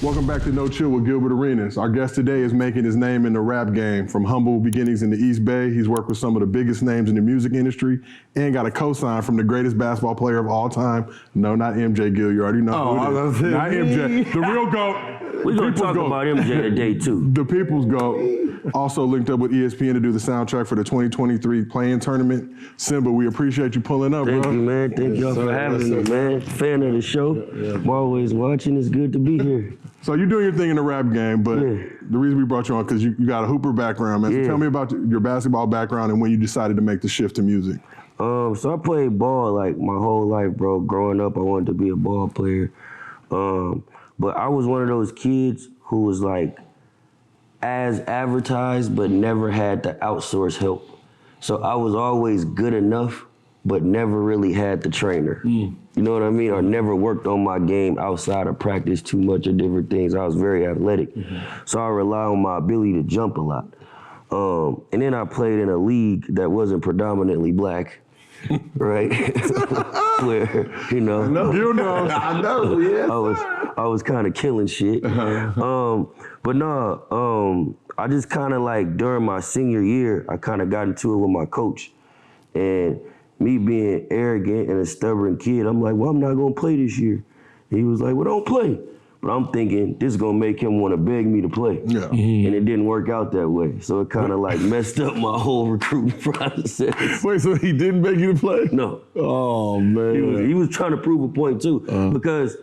Welcome back to No Chill with Gilbert Arenas. Our guest today is making his name in the rap game. From humble beginnings in the East Bay, he's worked with some of the biggest names in the music industry and got a cosign from the greatest basketball player of all time. No, not MJ Gill. You already know who it is. Not MJ. The real GOAT. We're going to talk about MJ today, too. The people's GOAT. Also linked up with ESPN to do the soundtrack for the 2023 play-in tournament. Symba, we appreciate you pulling up, bro. Thank you, man. Thank y'all for having me, man. Fan of the show. I'm always watching. It's good to be here. So you're doing your thing in the rap game, but the reason we brought you on, because you got a hooper background, man. So tell me about your basketball background and when you decided to make the shift to music. So I played ball like my whole life, bro. Growing up, I wanted to be a ball player. But I was one of those kids who was like as advertised, but never had to outsource help. So I was always good enough, but never really had the trainer. You know what I mean? Or never worked on my game outside of practice too much of different things. I was very athletic. So I rely on my ability to jump a lot. And then I played in a league that wasn't predominantly black, right? Where, you know. I know, yeah. I was kind of killing shit. But no, I just kind of like during my senior year, I kind of got into it with my coach. And me being arrogant and a stubborn kid, I'm like, well, I'm not gonna play this year. And he was like, well, don't play. But I'm thinking this is gonna make him wanna beg me to play. Yeah. And it didn't work out that way. So it kind of like messed up my whole recruiting process. Wait, so he didn't beg you to play? No. Oh, man. He was trying to prove a point too, because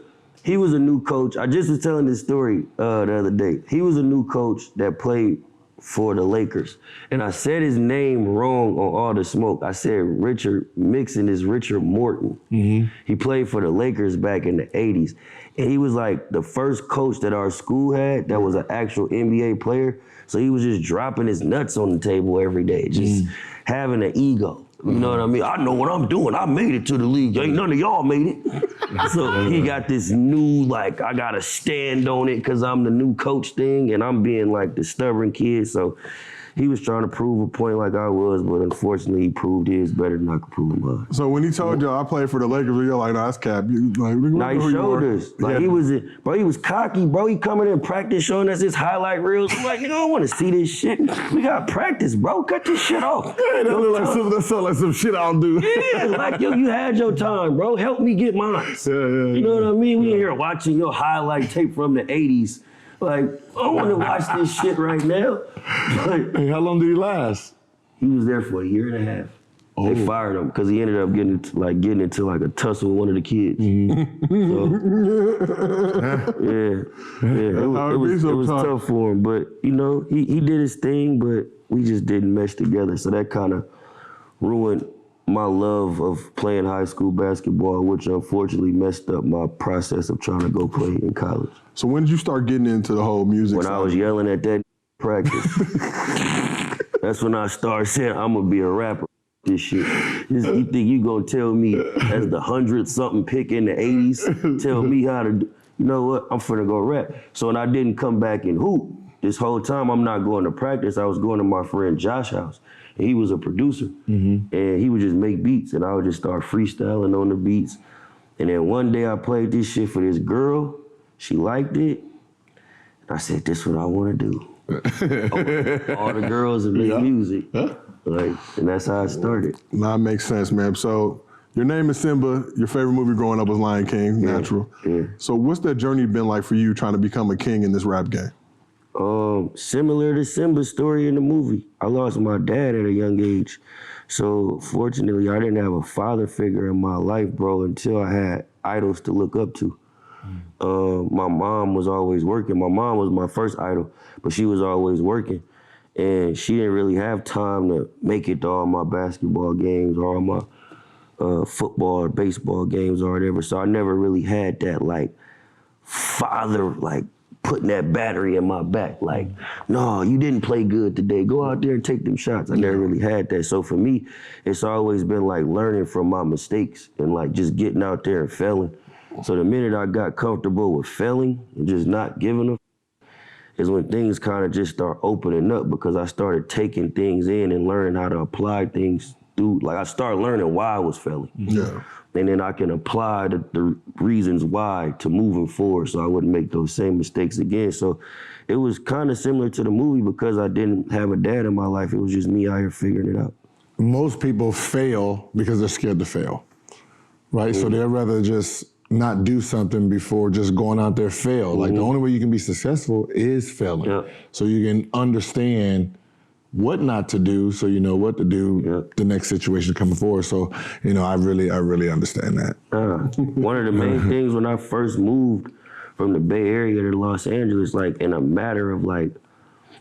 he was a new coach. I just was telling this story the other day. He was a new coach that played for the Lakers. And I said his name wrong on All the Smoke. I said Richard Mixon is Richard Morton. He played for the Lakers back in the 80s. And he was like the first coach that our school had that was an actual NBA player. So he was just dropping his nuts on the table every day, just having an ego. You know what I mean? I know what I'm doing. I made it to the league. Ain't none of y'all made it. So he got this new, like, I gotta stand on it because I'm the new coach thing, and I'm being like the stubborn kid. So he was trying to prove a point like I was, but unfortunately he proved his better than I could prove mine. So when he told y'all I played for the Lakers, you're like, no, that's cap. Nah, he showed us. Like he was cocky, bro. He coming in practice showing us his highlight reels. I'm like, nigga, I don't want to see this shit. We got practice, bro. Cut this shit off. Yeah, that sound like some shit I'll do. Yeah, like, yo, you had your time, bro. Help me get mine. You know what I mean? We in here watching your highlight tape from the 80s. Like, I don't want to watch this shit right now. But hey, how long did he last? He was there for a year and a half. They fired him because he ended up getting into a tussle with one of the kids. It was tough for him. But you know, he did his thing, but we just didn't mesh together. So that kind of ruined my love of playing high school basketball, which unfortunately messed up my process of trying to go play in college. So when did you start getting into the whole music When side? I was yelling at that practice. That's when I started saying, I'm gonna be a rapper. This shit. You think you gonna tell me as the 100-something pick in the 80s, tell me how to do, you know what, I'm finna go rap. So when I didn't come back and hoop, this whole time I'm not going to practice, I was going to my friend Josh's house. And he was a producer. And he would just make beats and I would just start freestyling on the beats. And then one day I played this shit for this girl. She liked it. And I said, this is what I wanna do. All the girls and make music. Like, and that's how I started. Nah, it makes sense, man. So your name is Symba. Your favorite movie growing up was Lion King, natural. So what's that journey been like for you trying to become a king in this rap game? Similar to Symba's story in the movie. I lost my dad at a young age. So fortunately, I didn't have a father figure in my life, bro, until I had idols to look up to. My mom was always working. My mom was my first idol, but she was always working. And she didn't really have time to make it to all my basketball games or all my football or baseball games or whatever. So I never really had that like father, like putting that battery in my back. Like, no, you didn't play good today. Go out there and take them shots. I never really had that. So for me, it's always been like learning from my mistakes and like just getting out there and failing. So the minute I got comfortable with failing and just not giving a is when things kind of just start opening up because I started taking things in and learning how to apply things through, like I started learning why I was failing. Yeah. And then I can apply the reasons why to moving forward so I wouldn't make those same mistakes again. So it was kind of similar to the movie because I didn't have a dad in my life. It was just me out here figuring it out. Most people fail because they're scared to fail, right? So they'd rather just not do something before just going out there fail. Like the only way you can be successful is failing. Yeah. So you can understand what not to do so you know what to do the next situation coming forward. So, you know, I really understand that. One of the main things when I first moved from the Bay Area to Los Angeles, like in a matter of like,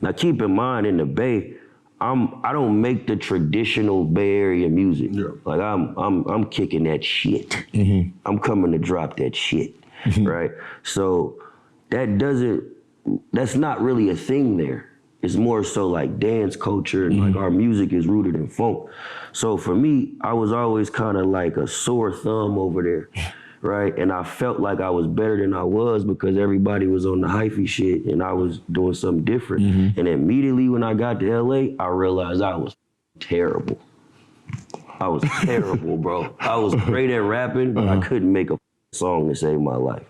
now keep in mind in the Bay, I don't make the traditional Bay Area music. Yeah. Like I'm kicking that shit. Mm-hmm. I'm coming to drop that shit, right? So that's not really a thing there. It's more so like dance culture and like our music is rooted in funk. So for me, I was always kind of like a sore thumb over there, right? And I felt like I was better than I was because everybody was on the hyphy shit and I was doing something different. And immediately when I got to LA, I realized I was terrible. I was terrible, bro. I was great at rapping, but I couldn't make a song to save my life.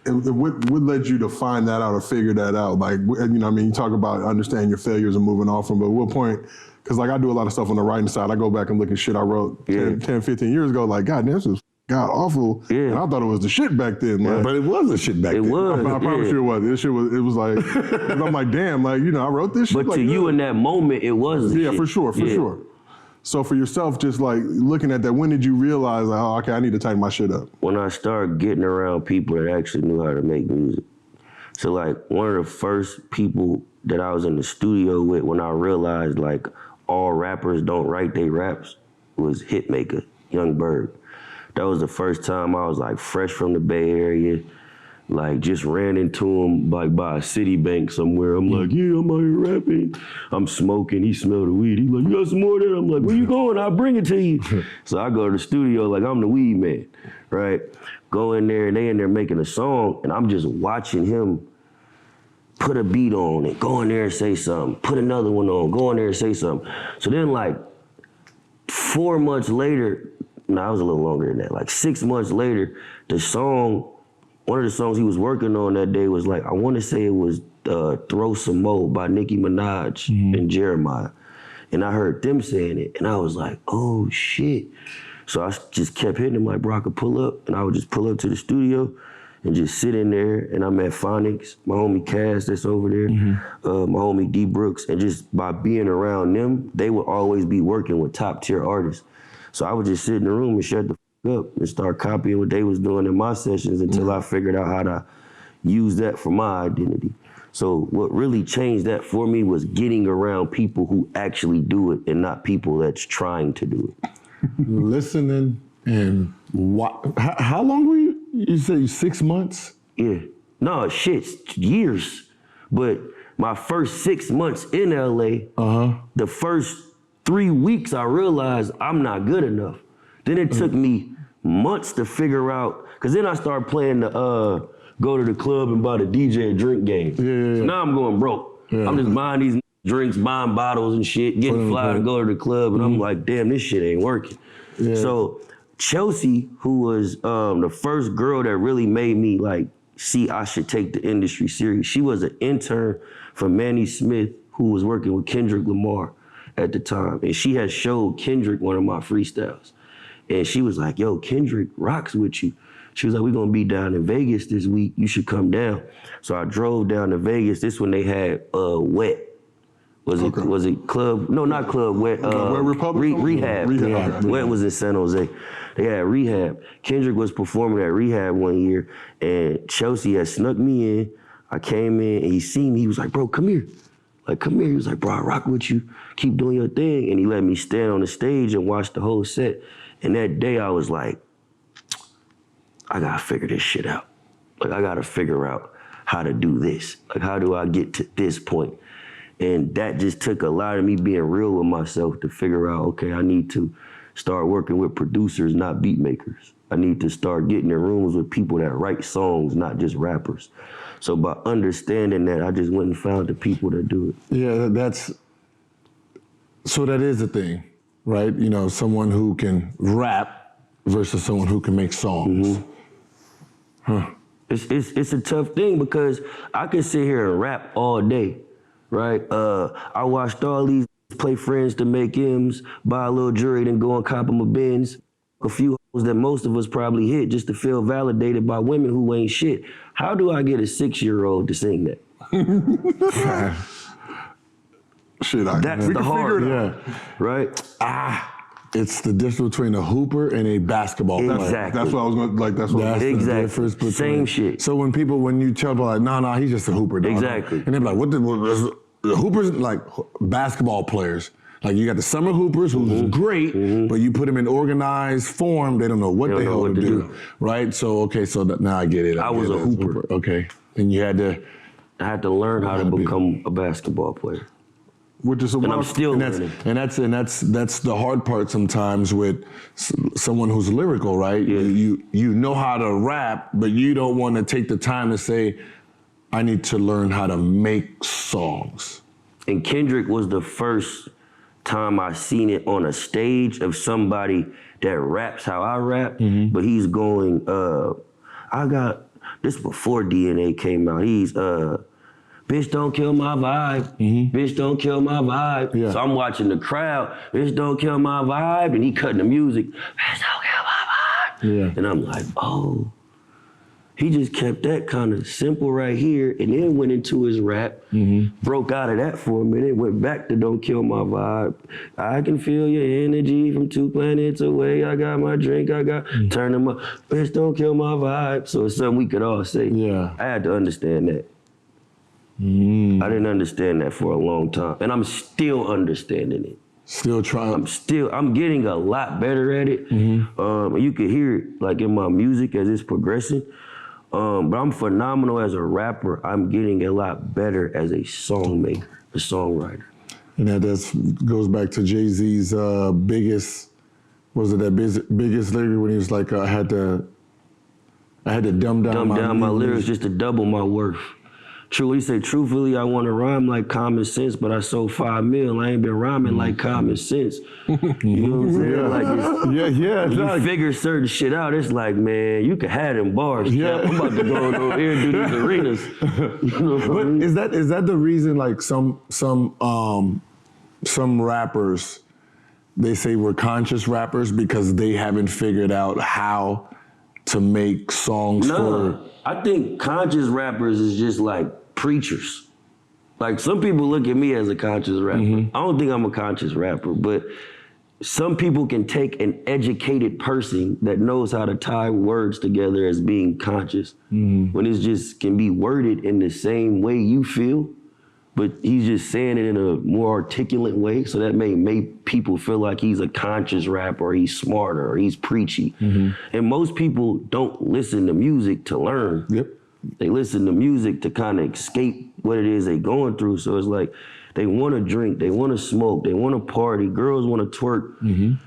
And what led you to find that out or figure that out? Like, you know, I mean, you talk about understanding your failures and moving off from, but at what point, because like I do a lot of stuff on the writing side, I go back and look at shit I wrote 10, 15 years ago, like, God damn, this is god awful. Yeah. And I thought it was the shit back then. Like, but it was the shit back then. It was. I promise you it was. This shit was, it was like, I'm like, damn, like, you know, I wrote this shit. But like, to you in that moment, it was the shit. For sure. So for yourself, just like looking at that, when did you realize, like, oh, okay, I need to tighten my shit up? When I started getting around people that actually knew how to make music. So like one of the first people that I was in the studio with when I realized like all rappers don't write their raps was Hitmaker, Young Bird. That was the first time I was like fresh from the Bay Area, like just ran into him like by a Citibank somewhere. I'm like, yeah, I'm out here rapping. I'm smoking, he smelled the weed. He's like, you got some more there? I'm like, where you going? I'll bring it to you. So I go to the studio like I'm the weed man, right? Go in there and they in there making a song and I'm just watching him put a beat on and go in there and say something, put another one on, go in there and say something. So then like 4 months later, no, I was a little longer than that, like 6 months later, one of the songs he was working on that day was like, I want to say it was Throw Some Mo by Nicki Minaj and Jeremiah. And I heard them saying it and I was like, oh shit. So I just kept hitting him like, bro, I could pull up. And I would just pull up to the studio and just sit in there. And I'm at Phonics, my homie Cass that's over there, my homie D Brooks. And just by being around them, they would always be working with top tier artists. So I would just sit in the room and shut the up and start copying what they was doing in my sessions until I figured out how to use that for my identity. So what really changed that for me was getting around people who actually do it and not people that's trying to do it. Listening and how long were you? You say 6 months? Yeah. No, shit, years. But my first 6 months in LA, the first 3 weeks I realized I'm not good enough. Then it took me months to figure out, because then I started playing the go to the club and buy the DJ a drink game. So now I'm going broke. I'm just buying these drinks, buying bottles and shit, getting fly to go to the club, and I'm like, damn, this shit ain't working. So Chelsea, who was the first girl that really made me like see I should take the industry serious, she was an intern for Manny Smith, who was working with Kendrick Lamar at the time. And she had showed Kendrick one of my freestyles. And she was like, yo, Kendrick rocks with you. She was like, we're gonna be down in Vegas this week. You should come down. So I drove down to Vegas. This when they had Wet. Was it Club? No, not Club, Wet. Wet Republic? Rehab. Wet was in San Jose. They had Rehab. Kendrick was performing at Rehab one year, and Chelsea had snuck me in. I came in, and he seen me. He was like, bro, come here. Like, come here. He was like, bro, I rock with you. Keep doing your thing. And he let me stand on the stage and watch the whole set. And that day I was like, I gotta figure this shit out. Like, I gotta figure out how to do this. Like, how do I get to this point? And that just took a lot of me being real with myself to figure out, okay, I need to start working with producers, not beat makers. I need to start getting in rooms with people that write songs, not just rappers. So by understanding that, I just went and found the people that do it. Yeah, so that is the thing, right? You know, someone who can rap versus someone who can make songs. It's a tough thing because I can sit here and rap all day, right? I watched all these play friends to make M's, buy a little jewelry, then go and cop them a Benz. A few hoes that most of us probably hit just to feel validated by women who ain't shit. How do I get a 6-year-old to sing that? Shit, That's we the can hard, figure it out. right? It's the difference between a hooper and a basketball player. Exactly. That's what I was going to, like, that's what That's Exactly. the difference between. Same shit. So when you tell people like, no, he's just a hooper. Dog. Exactly. And they're like, what the hoopers, like basketball players. Like you got the summer hoopers who's great, but you put them in organized form, they don't know what the hell to do. Right? So, okay, so now I get it. I was a hooper. Okay. And you had to. I had to learn how to become a basketball player. Which is And I'm still learning. And that's the hard part sometimes with someone who's lyrical, right? Yeah. You know how to rap, but you don't want to take the time to say, I need to learn how to make songs. And Kendrick was the first time I seen it on a stage of somebody that raps how I rap, but he's going, I got, this before DNA came out, he's, bitch don't kill my vibe, bitch don't kill my vibe. Yeah. So I'm watching the crowd, bitch don't kill my vibe, and he cutting the music, bitch don't kill my vibe. Yeah. And I'm like, oh. He just kept that kind of simple right here and then went into his rap, broke out of that for a minute, went back to Don't Kill My Vibe. I can feel your energy from 2 planets away. I got my drink, turn them up. Bitch, don't kill my vibe. So it's something we could all say. Yeah. I had to understand that. I didn't understand that for a long time. And I'm still understanding it. Still trying. I'm getting a lot better at it. You can hear it like in my music as it's progressing. But I'm phenomenal as a rapper. I'm getting a lot better as a songmaker, a songwriter. And that goes back to Jay-Z's biggest biggest lyric when he was like, I had to dumb down my lyrics just to double my worth. True, he said, truthfully, I want to rhyme like common sense, but I sold 5 mil. I ain't been rhyming like common sense. You know what I'm saying? Yeah. Like Yeah. you figure certain shit out. It's like, man, you can have them bars. Yeah. I'm about to go over here and do these arenas. You know what I mean? Is that the reason? Like some rappers, they say we're conscious rappers because they haven't figured out how to make songs for. I think conscious rappers is just like preachers. Like some people look at me as a conscious rapper. I don't think I'm a conscious rapper, but some people can take an educated person that knows how to tie words together as being conscious when it's just can be worded in the same way you feel, but he's just saying it in a more articulate way. So that may make people feel like he's a conscious rapper, or he's smarter, or he's preachy. And most people don't listen to music to learn. Yep. They listen to music to kind of escape what it is they're going through. So it's like they want to drink, they want to smoke, they want to party. Girls want to twerk.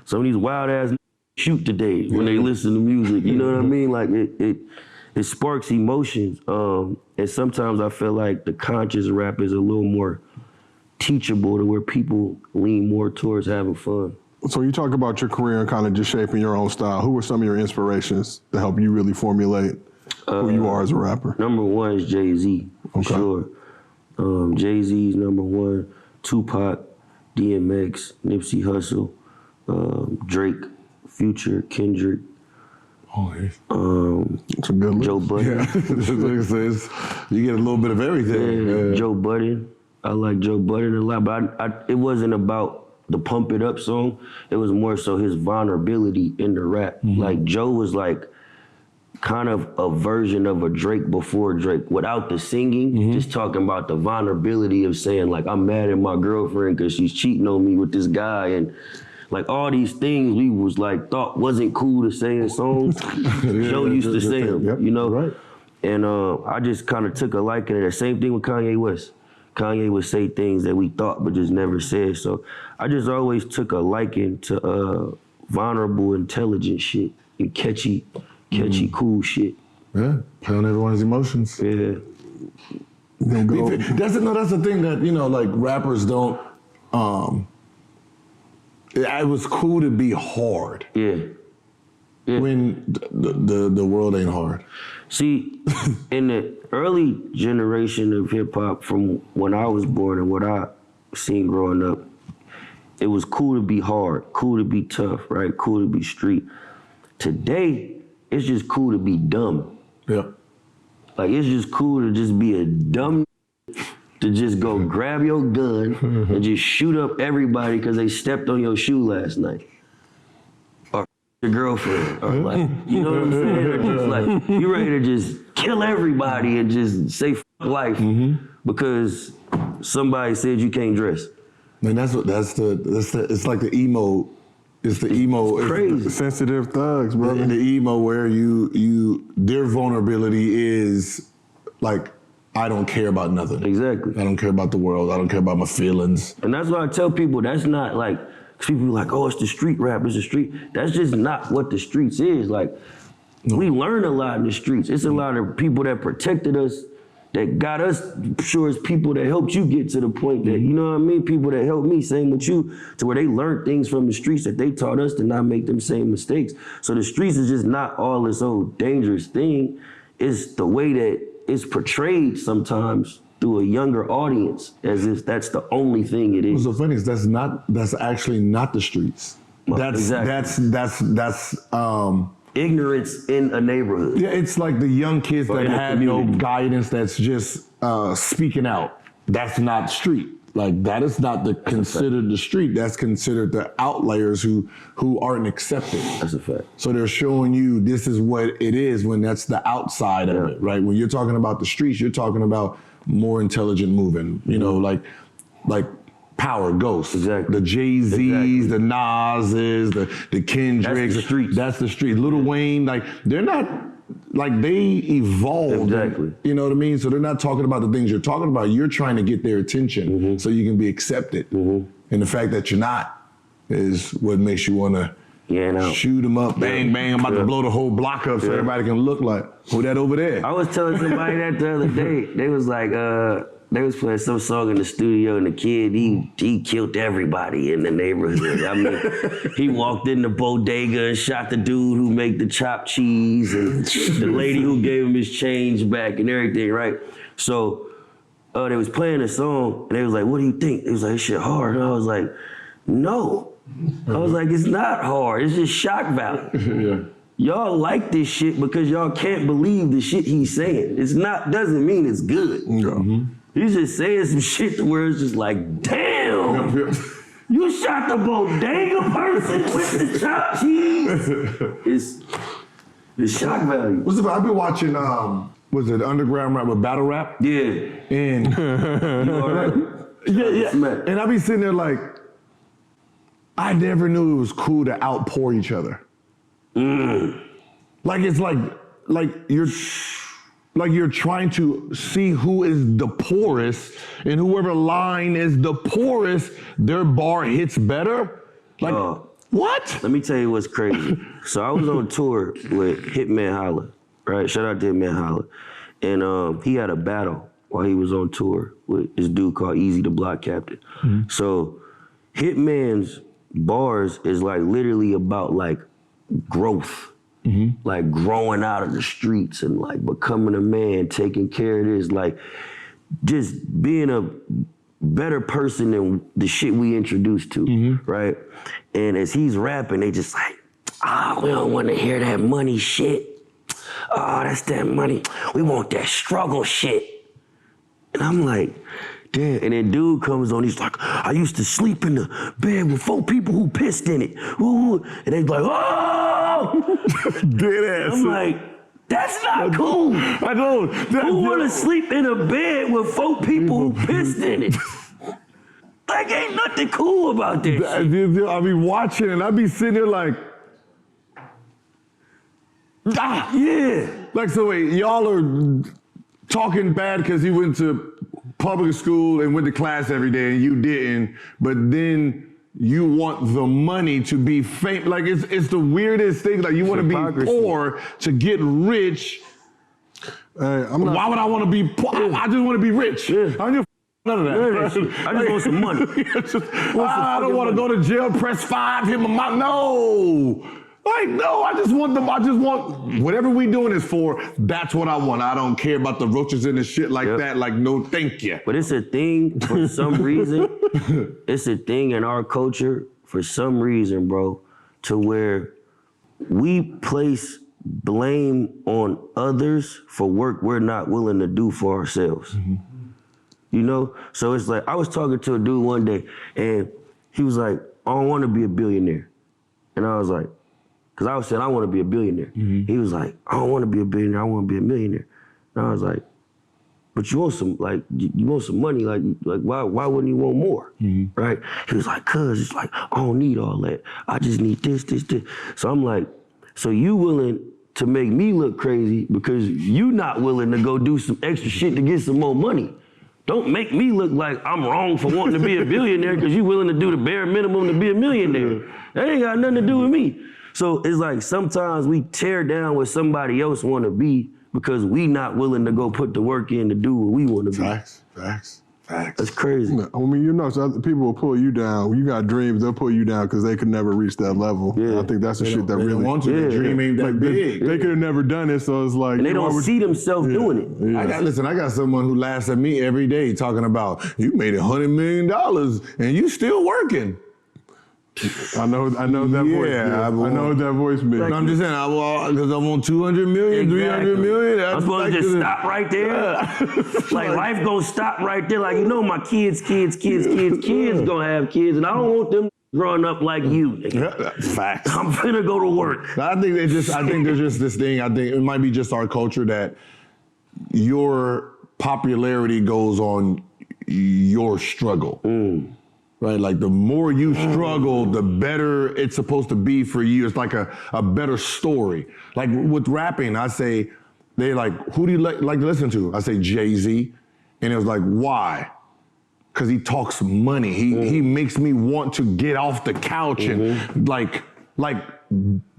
Some of these wild ass shoot today when they listen to music. You know what I mean? Like it sparks emotions. And sometimes I feel like the conscious rap is a little more teachable to where people lean more towards having fun. So you talk about your career and kind of just shaping your own style. Who were some of your inspirations to help you really formulate who you are as a rapper? Number one is Jay-Z, for sure. Jay-Z's number one, Tupac, DMX, Nipsey Hussle, Drake, Future, Kendrick. It's a good list. Joe Budden. You get a little bit of everything. Joe Budden. I like Joe Budden a lot, but it wasn't about the Pump It Up song. It was more so his vulnerability in the rap. Like Joe was like kind of a version of a Drake before Drake without the singing, just talking about the vulnerability of saying like, I'm mad at my girlfriend because she's cheating on me with this guy, and like all these things we was like thought wasn't cool to say in songs. Joe used to say them, you know? Right. And I just kind of took a liking to that. Same thing with Kanye West. Kanye would say things that we thought but just never said. So I just always took a liking to vulnerable, intelligent shit and catchy, cool shit. Yeah, play on everyone's emotions. Yeah. That's the thing that, like rappers don't, it was cool to be hard. Yeah. When the world ain't hard. See, in the early generation of hip hop, from when I was born and what I seen growing up, it was cool to be hard, cool to be tough, right? Cool to be street. Today, it's just cool to be dumb. Yeah. Like, it's just cool to just be a dumb to just go grab your gun and just shoot up everybody because they stepped on your shoe last night. Or your girlfriend. Or like, you know what I'm saying? Or just like, you ready to just kill everybody and just say f life because somebody said you can't dress. And that's it's like the emo. It's the emo. It's crazy. Sensitive thugs, bro. The emo where their vulnerability is like, I don't care about nothing. Exactly. I don't care about the world. I don't care about my feelings. And that's why I tell people that's not like, cause people be like, oh, it's the street rap, it's the street. That's just not what the streets is. Like, we learn a lot in the streets. It's a lot of people that protected us, that got us, sure as people that helped you get to the point that, you know what I mean? People that helped me, same with you, to where they learned things from the streets that they taught us to not make them same mistakes. So the streets is just not all this old dangerous thing. It's the way that it's portrayed sometimes through a younger audience as if that's the only thing it is. What's so funny is that's actually not the streets. Well, That's ignorance in a neighborhood. yeah, it's like the young kids Or that in a have no community. guidance that's just speaking out. That's not street. Like that is not considered the street. That's considered the outliers who aren't accepted. That's a fact. So they're showing you this is what it is when that's the outside of it, right? When you're talking about the streets, you're talking about more intelligent moving. You know, like Power, Ghost, Exactly. the Jay-Z's, Exactly. the Nas's, the Kendricks. That's the streets. That's the street. Lil Wayne, like they're not like they evolved. Exactly. You know what I mean? So they're not talking about the things you're talking about. You're trying to get their attention so you can be accepted. And the fact that you're not is what makes you want to shoot them up, bang, bang. I'm about to blow the whole block up so everybody can look like, who that over there? I was telling somebody that the other day. They was like, they was playing some song in the studio, and the kid, he killed everybody in the neighborhood. I mean, he walked in the bodega and shot the dude who made the chopped cheese and the lady who gave him his change back and everything, right? So they was playing a song, and they was like, what do you think? They was like, this shit hard. And I was like, no. I was like, it's not hard. It's just shock value. Y'all like this shit because y'all can't believe the shit he's saying. It's not, doesn't mean it's good. He's just saying some shit to where it's just like, damn, you shot the bodega person with the chopped cheese. It's shock value. What's it? I've been watching, was it Underground Rap with Battle Rap? Yeah. And yeah. And I be sitting there like, I never knew it was cool to outpour each other. Like it's like you're trying to see who is the poorest, and whoever line is the poorest, their bar hits better. Like what? Let me tell you what's crazy. So I was on tour with Hitman Holla, right? Shout out to Hitman Holla. And he had a battle while he was on tour with this dude called Easy the Block Captain. So Hitman's bars is like literally about like growth. Like growing out of the streets and like becoming a man, taking care of this, like just being a better person than the shit we introduced to, right? And as he's rapping, they just like, we don't want to hear that money shit. Oh, that's that money. We want that struggle shit. And I'm like, damn. And then dude comes on, he's like, I used to sleep in the bed with 4 people who pissed in it. Ooh. And they like, oh! Dead ass. I'm like, that's not cool. I know. Who want to sleep in a bed with 4 people who pissed in it? Like, ain't nothing cool about this. I be watching and I be sitting there like, Yeah. Like, so wait, y'all are talking bad because he went to public school and went to class every day and you didn't, but then you want the money to be famous. Like, it's the weirdest thing. Like, you want to be poor to get rich. Why would I want to be poor? I just want to be rich. I don't give None of that. None of that shit. I just want some money. I don't want to go to jail, press 5, hit my mouth. No. Like, no, I just want whatever we doing this for, that's what I want. I don't care about the roaches and the shit like that. Like, no, thank you. But it's a thing for some reason. It's a thing in our culture for some reason, bro, to where we place blame on others for work we're not willing to do for ourselves. Mm-hmm. You know? So it's like, I was talking to a dude one day, and he was like, I don't want to be a billionaire. And I was like, because I was saying I want to be a billionaire. Mm-hmm. He was like, I don't want to be a billionaire, I want to be a millionaire. And I was like, but you want some, like, you want some money, like why wouldn't you want more, right? He was like, cuz it's like, I don't need all that. I just need this. So I'm like, so you willing to make me look crazy because you not willing to go do some extra shit to get some more money. Don't make me look like I'm wrong for wanting to be a billionaire because you willing to do the bare minimum to be a millionaire. That ain't got nothing to do with me. So it's like sometimes we tear down what somebody else want to be because we not willing to go put the work in to do what we want to be. Facts. That's crazy. I mean, you know, so people will pull you down. When you got dreams, they'll pull you down because they could never reach that level. Yeah. And I think that's the shit that they really want to. The dream ain't that big. They could have never done it, so it's like. And they don't see themselves doing it. Yeah. I got someone who laughs at me every day talking about, you made $100 million and you still working. I know that voice. Yeah, I know what that voice means. No, I'm just saying, because I want 200 million, Exactly. 300 million. I'm supposed to just stop right there. Like life gonna stop right there. Like, you know, my kids gonna have kids, and I don't want them growing up like you. Facts. I'm finna go to work. I think there's just this thing. I think it might be just our culture that your popularity goes on your struggle. Right, like the more you struggle, the better it's supposed to be for you. It's like a better story. Like with rapping, I say, they like, who do you like to listen to? I say Jay-Z, and it was like, why? Because he talks money. He makes me want to get off the couch and like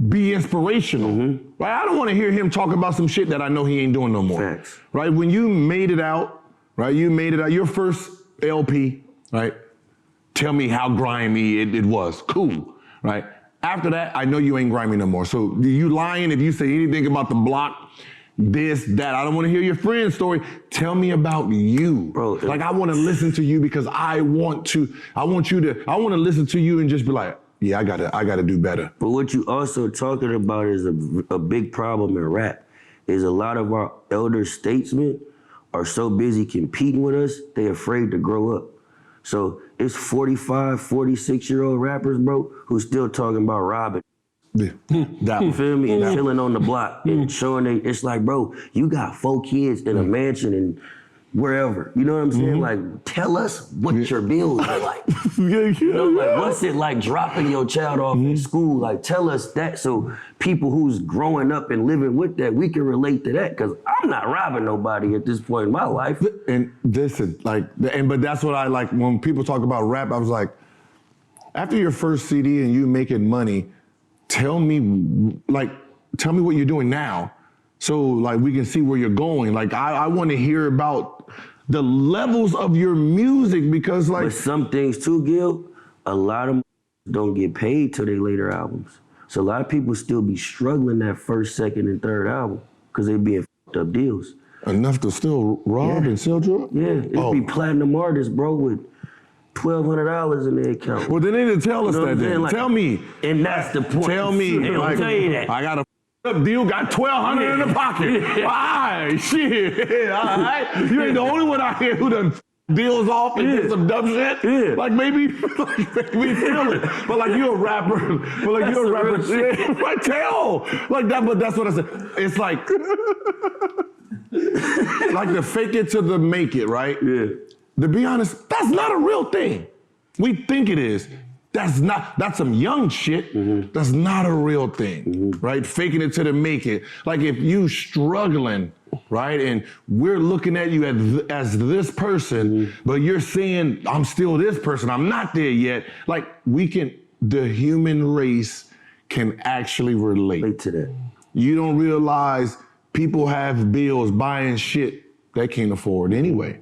be inspirational. Right? I don't want to hear him talk about some shit that I know he ain't doing no more. Facts. Right? When you made it out, right? You made it out. Your first LP, right? Tell me how grimy it was. Cool, right? After that, I know you ain't grimy no more. So you lying if you say anything about the block, this, that. I don't want to hear your friend's story. Tell me about you. Bro, like I want to listen to you because I want to listen to you and just be like, yeah, I gotta do better. But what you also talking about is a big problem in rap, is a lot of our elder statesmen are so busy competing with us, they afraid to grow up. So it's 45, 46-year-old rappers, bro, who still talking about robbing. Yeah. You feel me? And chilling on the block and showing it's like, bro, you got 4 kids in a mansion and wherever. You know what I'm saying? Like, tell us what your bills are like. You know, like, what's it like dropping your child off in school? Like, tell us that so people who's growing up and living with that, we can relate to that. Because I'm not robbing nobody at this point in my life. And this is like, but that's what I like when people talk about rap. I was like, after your first CD and you making money, tell me what you're doing now. So like we can see where you're going. Like I want to hear about the levels of your music because like. But some things too, Gil, a lot of don't get paid till they later albums. So a lot of people still be struggling that first, second, and third album because they being fucked up deals. Enough to still rob and sell drugs? Yeah, it be platinum artists, bro, with $1,200 in their account. Well, then they didn't tell us that then. Like, tell me. And that's the point. Tell me. They don't tell you that. I got a up deal, got $1,200 in the pocket. All right, shit. All right. You ain't the only one out here who done deals off and did some dumb shit. Yeah. Like maybe we feel it. But like you're a rapper. But like you're a rapper. Like tell. Like that, but that's what I said. It's like the fake it to the make it, right? Yeah. To be honest, that's not a real thing. We think it is. That's some young shit. That's not a real thing, right? Faking it till they make it. Like if you struggling, right? And we're looking at you as this person, but you're saying, I'm still this person. I'm not there yet. Like the human race can actually relate to that. You don't realize people have bills buying shit they can't afford anyway.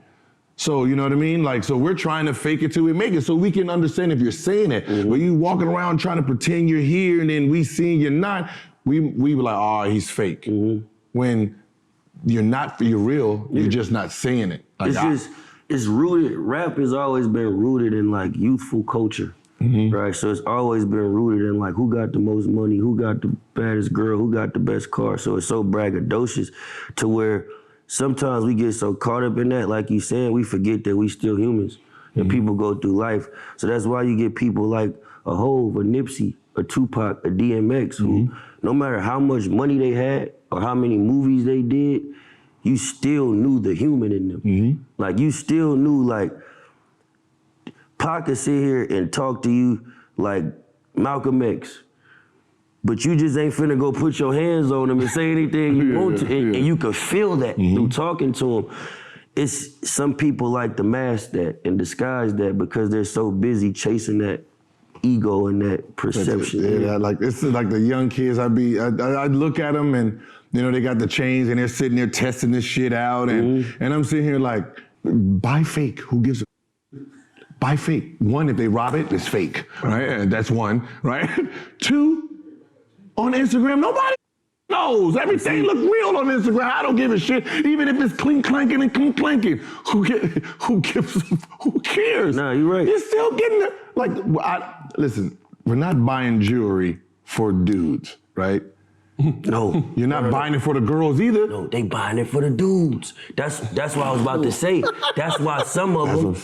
So, you know what I mean? Like, so we're trying to fake it till we make it so we can understand if you're saying it. But you walking around trying to pretend you're here and then we seeing you're not, we were like, oh, he's fake. When you're not, you're real, you're just not saying it. Like, It's rooted, rap has always been rooted in like youthful culture. Right, so it's always been rooted in like who got the most money, who got the baddest girl, who got the best car. So it's so braggadocious to where sometimes we get so caught up in that, like you saying, we forget that we still humans and people go through life. So that's why you get people like a Hove, a Nipsey, a Tupac, a DMX, who no matter how much money they had or how many movies they did, you still knew the human in them. Like you still knew like, Pac could sit here and talk to you like Malcolm X, but you just ain't finna go put your hands on him and say anything you want to, and you could feel that through talking to him. It's some people like to mask that and disguise that because they're so busy chasing that ego and that perception. Yeah, like it's like the young kids. I look at them and you know they got the chains and they're sitting there testing this shit out, and I'm sitting here like, buy fake. Who gives a buy fake. One, if they rob it, it's fake, right? And that's one, right? Two, on Instagram, nobody knows. Everything look real on Instagram. I don't give a shit. Even if it's clink clanking and clink clanking, who cares? Nah, you're right. You're still getting it. Like, listen, we're not buying jewelry for dudes, right? No. You're not buying it for the girls either. No, they buying it for the dudes. That's what I was about to say. That's why some of them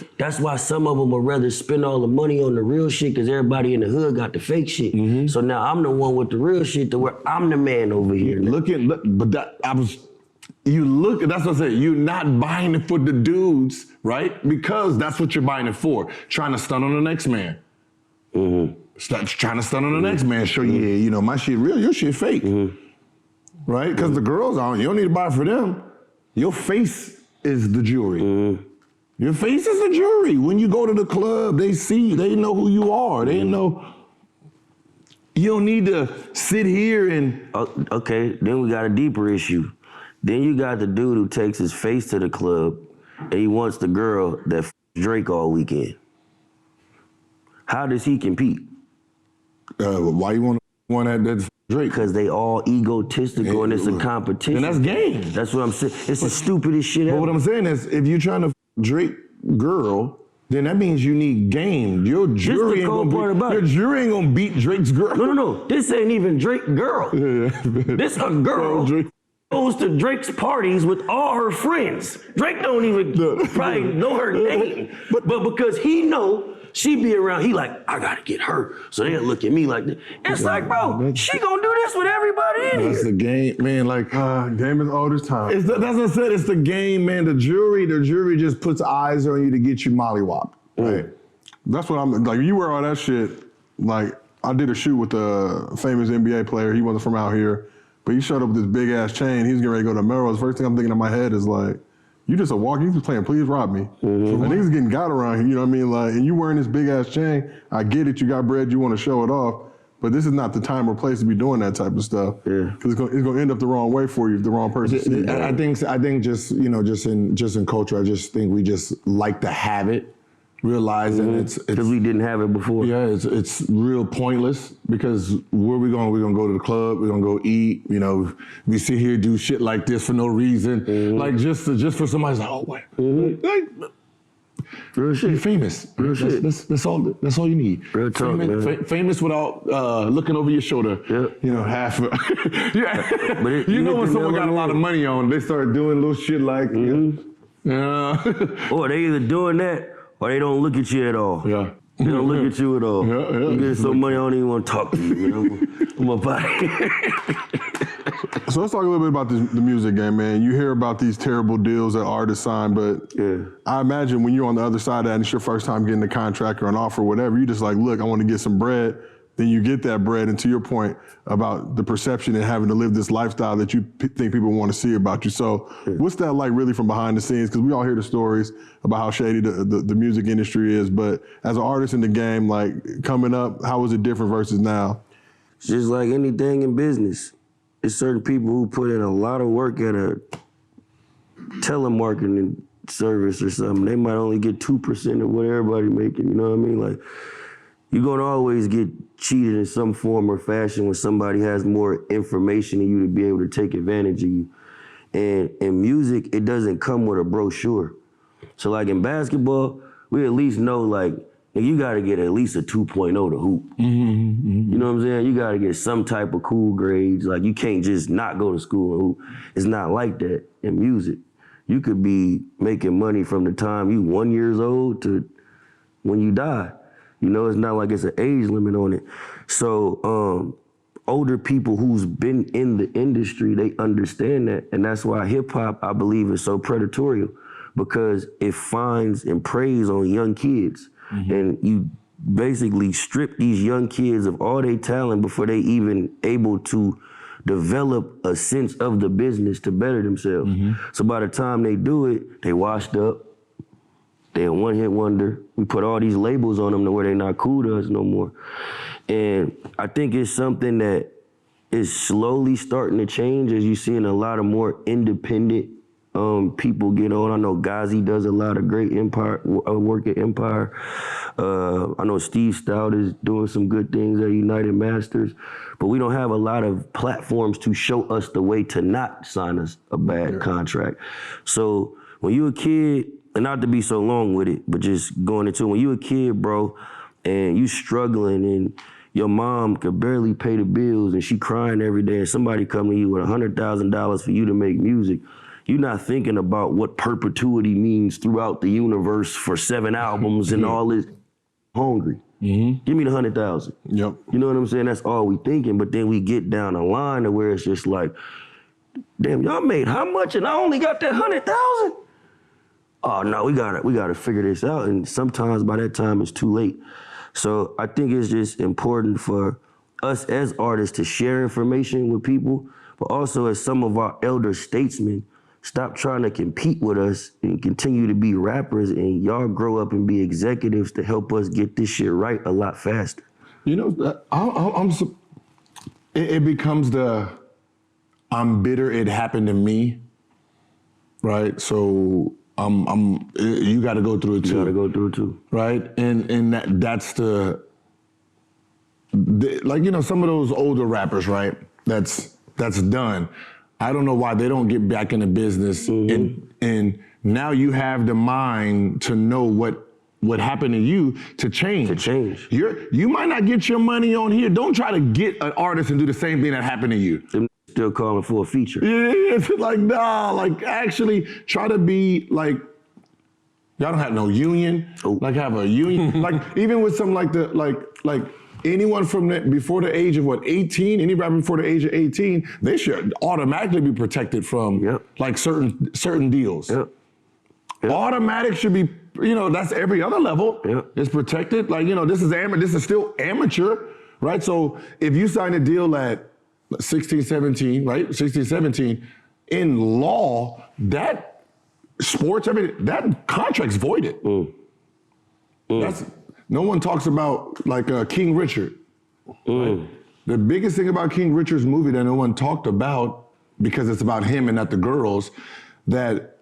would rather spend all the money on the real shit because everybody in the hood got the fake shit. So now I'm the one with the real shit to where I'm the man over here. That's what I said. You're not buying it for the dudes, right? Because that's what you're buying it for. Trying to stun on the next man. Trying to stun on the next man, show you, you know, my shit real, your shit fake. Right? Because the girls, you don't need to buy it for them. Your face is the jewelry. Your face is the jewelry. When you go to the club, they see, they know who you are. They know. You don't need to sit here and... Okay, then we got a deeper issue. Then you got the dude who takes his face to the club and he wants the girl that Drake all weekend. How does he compete? Why you want that Drake? Because they all egotistical and it's a competition. And that's game. That's what I'm saying. It's the stupidest shit ever. But what I'm saying is, if you're trying to Drake girl, then that means you need game. Your jury ain't gonna beat Drake's girl. No. This ain't even Drake girl. This a girl goes to Drake's parties with all her friends. Drake don't even probably know her name. But because he know she be around, he like, I gotta get her. So they'll look at me like that. It's like, bro, she gonna do this with everybody in here. That's the game, man. Like, game is old as time. That's what I said. It's the game, man. The jury just puts eyes on you to get you mollywopped. Right. That's what I'm like. You wear all that shit. Like, I did a shoot with a famous NBA player. He wasn't from out here, but he showed up with this big ass chain. He was getting ready to go to Melrose. First thing I'm thinking in my head is like, you just a walk. You just playing, please rob me. And niggas getting got around here. You know what I mean? Like, and you wearing this big ass chain. I get it. You got bread. You want to show it off. But this is not the time or place to be doing that type of stuff. Yeah. Because it's gonna end up the wrong way for you if the wrong person sees it. I think just in culture, I just think we just like to have it. Realizing it's because we didn't have it before. Yeah, it's real pointless because where we going? We're gonna go to the club. We're gonna go eat. You know, we sit here do shit like this for no reason. Like just for somebody's like, oh wait, like, real shit. You're famous. Real shit. That's all you need. Real talk, famous without looking over your shoulder. Yep. You know, half. Yeah. But you know when someone got a lot of money on, they start doing little shit like. Or they either doing that. Or they don't look at you at all. Yeah. They don't look at you at all. Yeah. You get so money, I don't even want to talk to you, man. I'm up out of here. So let's talk a little bit about the music game, man. You hear about these terrible deals that artists sign, but I imagine when you're on the other side of that and it's your first time getting a contract or an offer or whatever, you just like, look, I want to get some bread. Then you get that bread, and to your point about the perception and having to live this lifestyle that you think people want to see about you. So what's that like really from behind the scenes? Because we all hear the stories about how shady the music industry is, but as an artist in the game, like coming up, how is it different versus now? Just like anything in business, it's certain people who put in a lot of work at a telemarketing service or something, they might only get 2% of what everybody making, you know what I mean? Like, you're gonna always get cheated in some form or fashion when somebody has more information than you to be able to take advantage of you. And in music, it doesn't come with a brochure. So like in basketball, we at least know like, you gotta get at least a 2.0 to hoop. You know what I'm saying? You gotta get some type of cool grades. Like you can't just not go to school and hoop. It's not like that in music. You could be making money from the time you 1 year old to when you die. You know, it's not like it's an age limit on it. So older people who's been in the industry, they understand that. And that's why hip hop, I believe, is so predatory, because it finds and preys on young kids. And you basically strip these young kids of all their talent before they even able to develop a sense of the business to better themselves. So by the time they do it, they washed up, they a one-hit wonder. We put all these labels on them to where they're not cool to us no more. And I think it's something that is slowly starting to change as you're seeing a lot of more independent people get on. I know Ghazi does a lot of great work at Empire. I know Steve Stout is doing some good things at United Masters, but we don't have a lot of platforms to show us the way to not sign us a bad contract. So when you a kid, and not to be so long with it, but just going into it, when you a kid, bro, and you struggling and your mom could barely pay the bills and she crying every day and somebody come to you with $100,000 for you to make music, you're not thinking about what perpetuity means throughout the universe for 7 albums and all this. Hungry. Give me the 100,000. Yep. You know what I'm saying? That's all we thinking. But then we get down the line to where it's just like, damn, y'all made how much and I only got that 100,000? Oh no, we gotta figure this out. And sometimes by that time it's too late. So I think it's just important for us as artists to share information with people, but also as some of our elder statesmen, stop trying to compete with us and continue to be rappers, and y'all grow up and be executives to help us get this shit right a lot faster. You know, it becomes I'm bitter it happened to me, right? So you got to go through it too. You got to go through it too, right? And that's the like, you know, some of those older rappers, right? That's done. I don't know why they don't get back in the business, and now you have the mind to know what happened to you to change. To change. You might not get your money on here. Don't try to get an artist and do the same thing that happened to you. Them still calling for a feature. Yeah, it's like, nah, like actually try to be like, y'all don't have no union. Like have a union. Like even with some like like anyone from before the age of 18, any rapper before the age of 18, they should automatically be protected from like certain deals. Automatic should be, you know, that's every other level. It's protected. Like, you know, this is still amateur, right? So if you sign a deal at 16, 17, right? 16, 17, in law, that sports, everything, that contract's voided. That's, no one talks about like King Richard. Right? The biggest thing about King Richard's movie that no one talked about, because it's about him and not the girls, that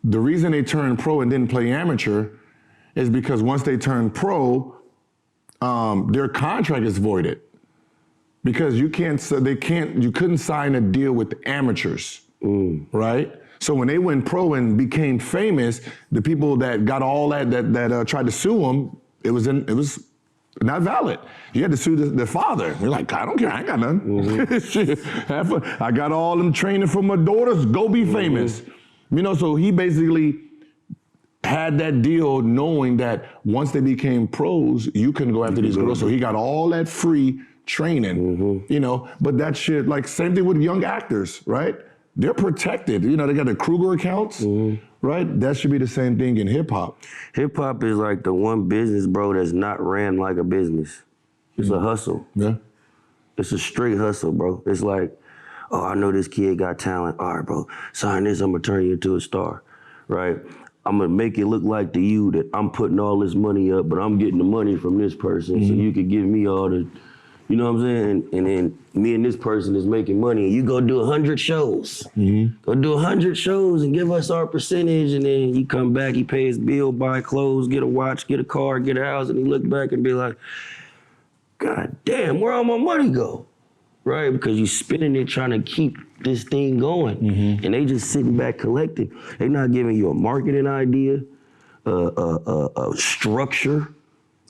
the reason they turned pro and didn't play amateur is because once they turned pro, their contract is voided. Because you couldn't sign a deal with amateurs, right? So when they went pro and became famous, the people that got all that tried to sue them, it was not valid. You had to sue the father. You're like, I don't care, I ain't got none. Shit, have fun. I got all them training for my daughters, go be famous. You know, so he basically had that deal knowing that once they became pros, you couldn't go after these girls. So he got all that free training, you know, but that shit, like same thing with young actors, right? They're protected. You know, they got the Kruger accounts, right? That should be the same thing in hip hop. Hip hop is like the one business, bro, that's not ran like a business. It's a hustle. Yeah. It's a straight hustle, bro. It's like, oh, I know this kid got talent. All right, bro, sign this, I'm gonna turn you into a star, right? I'm gonna make it look like to you that I'm putting all this money up, but I'm getting the money from this person, so you could give me all the, You know what I'm saying? And then me and this person is making money, and you go do 100 shows. Go do 100 shows and give us our percentage, and then he come back, he pay his bill, buy clothes, get a watch, get a car, get a house, and he look back and be like, God damn, where all my money go? Right? Because you spending it trying to keep this thing going. And they just sitting back collecting. They not giving you a marketing idea, a structure,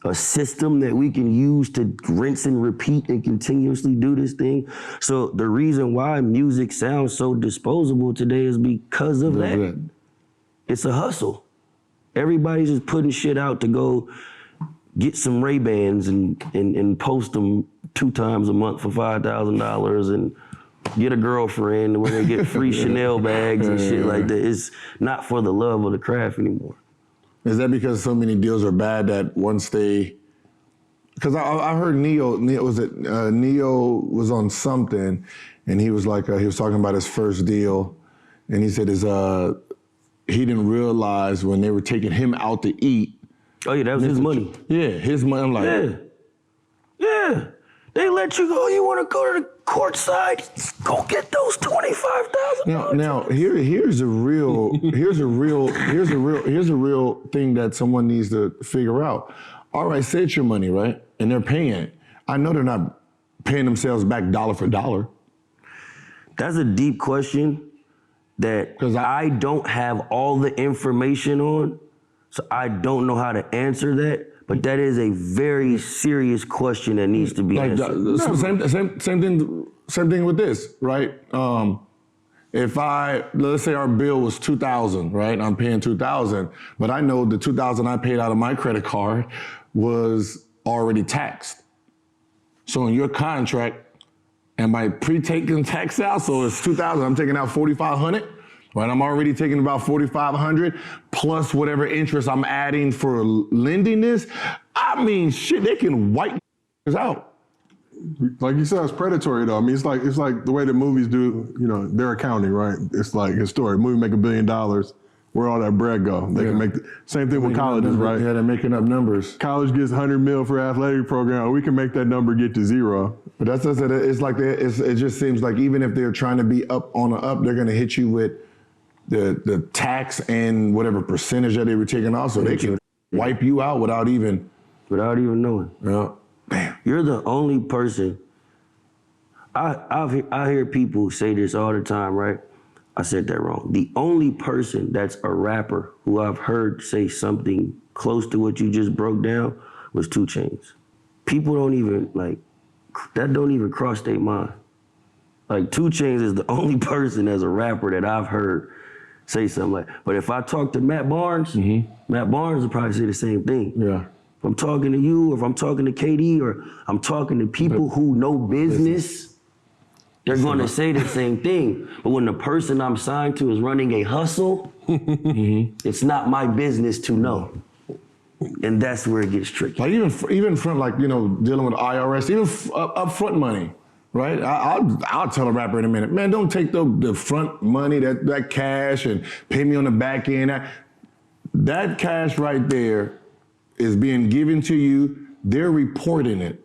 a system that we can use to rinse and repeat and continuously do this thing. So the reason why music sounds so disposable today is because of that. It's a hustle. Everybody's just putting shit out to go get some Ray-Bans and post them 2 times a month for $5,000 and get a girlfriend where they get free Chanel bags and shit like that. It's not for the love of the craft anymore. Is that because so many deals are bad that once they? Because I heard Neo was on something, and he was like he was talking about his first deal, and he said he didn't realize when they were taking him out to eat. Oh yeah, that was his money. Yeah, his money. I'm like, yeah. They let you go. You want to go to the court side? Go get those $25,000. Now here's a real thing that someone needs to figure out. All right, say it's your money, right? And they're paying it. I know they're not paying themselves back dollar for dollar. That's a deep question that I don't have all the information on, so I don't know how to answer that. But that is a very serious question that needs to be answered. Same thing with this, right? If let's say our bill was $2,000, right? I'm paying $2,000, but I know the $2,000 I paid out of my credit card was already taxed. So in your contract, am I pre-taking tax out? So it's $2,000, I'm taking out $4,500. Right, I'm already taking about $4,500 plus whatever interest I'm adding for lending this. I mean, shit, they can wipe this out. Like you said, it's predatory though. I mean, it's like the way that movies do, their accounting, right? It's like historic. Movie make $1 billion. Where all that bread go? They can make the same thing with colleges, right? Yeah, they're making up numbers. College gets $100 million for athletic program. We can make that number get to 0. But that's what I said. It's like it just seems like even if they're trying to be up on the up, they're going to hit you with the tax and whatever percentage that they were taking off, so they can wipe you out without even knowing. Yeah. Damn. You're the only person. I hear people say this all the time, right? I said that wrong. The only person that's a rapper who I've heard say something close to what you just broke down was 2 Chainz. People don't even that don't even cross their mind. Like 2 Chainz is the only person as a rapper that I've heard say something like, but if I talk to Matt Barnes, Matt Barnes will probably say the same thing. Yeah. If I'm talking to you, or if I'm talking to KD, or I'm talking to people who know business, they're going to say the same thing. But when the person I'm signed to is running a hustle, it's not my business to know. And that's where it gets tricky. Like even from dealing with IRS, even upfront money. Right, I'll tell a rapper in a minute, man, don't take the front money, that cash, and pay me on the back end. That cash right there is being given to you. They're reporting it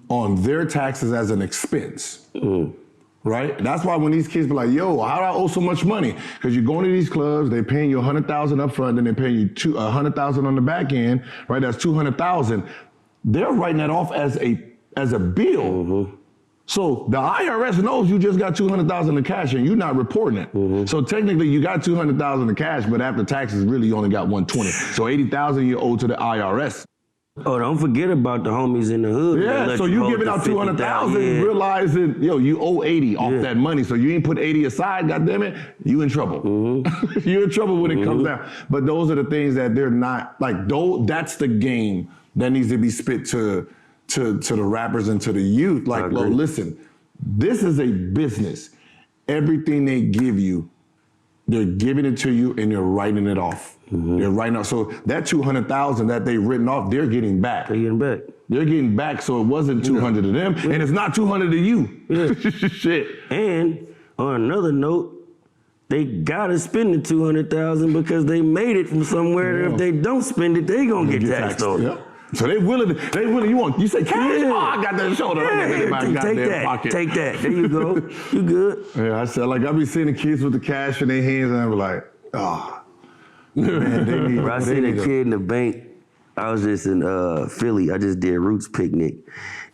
on their taxes as an expense. Right? That's why when these kids be like, yo, how do I owe so much money? Because you're going to these clubs, they're paying you $100,000 up front, then they're paying you $100,000 on the back end, right? That's $200,000. They're writing that off as a bill. So the IRS knows you just got $200,000 in cash and you're not reporting it. So technically you got $200,000 in cash, but after taxes, really you only got $120,000. So $80,000 you owe to the IRS. Oh, don't forget about the homies in the hood. Yeah, so you giving out $200,000, realizing, you owe $80 off that money. So you ain't put $80 aside, goddammit, you in trouble. You're in trouble when it comes down. But those are the things that they're not, that's the game that needs to be spit to the rappers and to the youth. Like, well, listen, this is a business. Everything they give you, they're giving it to you and they're writing it off. They're writing off. So that $200,000 that they've written off, they're getting back. They're getting back. So it wasn't $200 to them, and it's not $200 to you. Shit. And on another note, they gotta spend the $200,000 because they made it from somewhere. If they don't spend it, they gonna get taxed on it. So they willing. You say cash? Yeah. Oh, I got that shoulder. I got that in my Take goddamn that. pocket. Take that. There you go. You good. Yeah, I said, like, I be seeing the kids with the cash in their hands, and I be like, oh, man, they need. Bro, I seen a kid in the bank. I was just in Philly. I just did Roots picnic,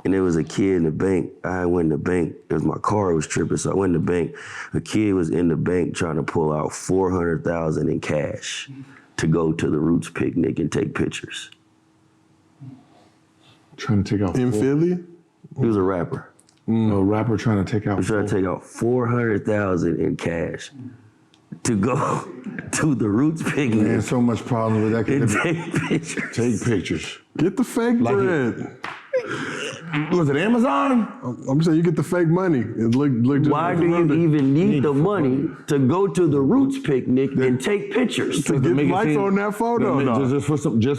and there was a kid in the bank. I went in the bank. It was my car was tripping, so I went in the bank. A kid was in the bank trying to pull out $400,000 in cash to go to the Roots picnic and take pictures. Trying to take out In Philly? He was a rapper. A rapper trying to take out. He was trying to take out $400,000 in cash to go to the Roots picnic Man, so much problem with that. and take pictures. Take pictures. Get the fake Like bread. Was it Amazon? I'm saying you get the fake money. It look just Why like do you around it. even need the money to go to the Roots picnic and take pictures? To get likes on that photo? No. Just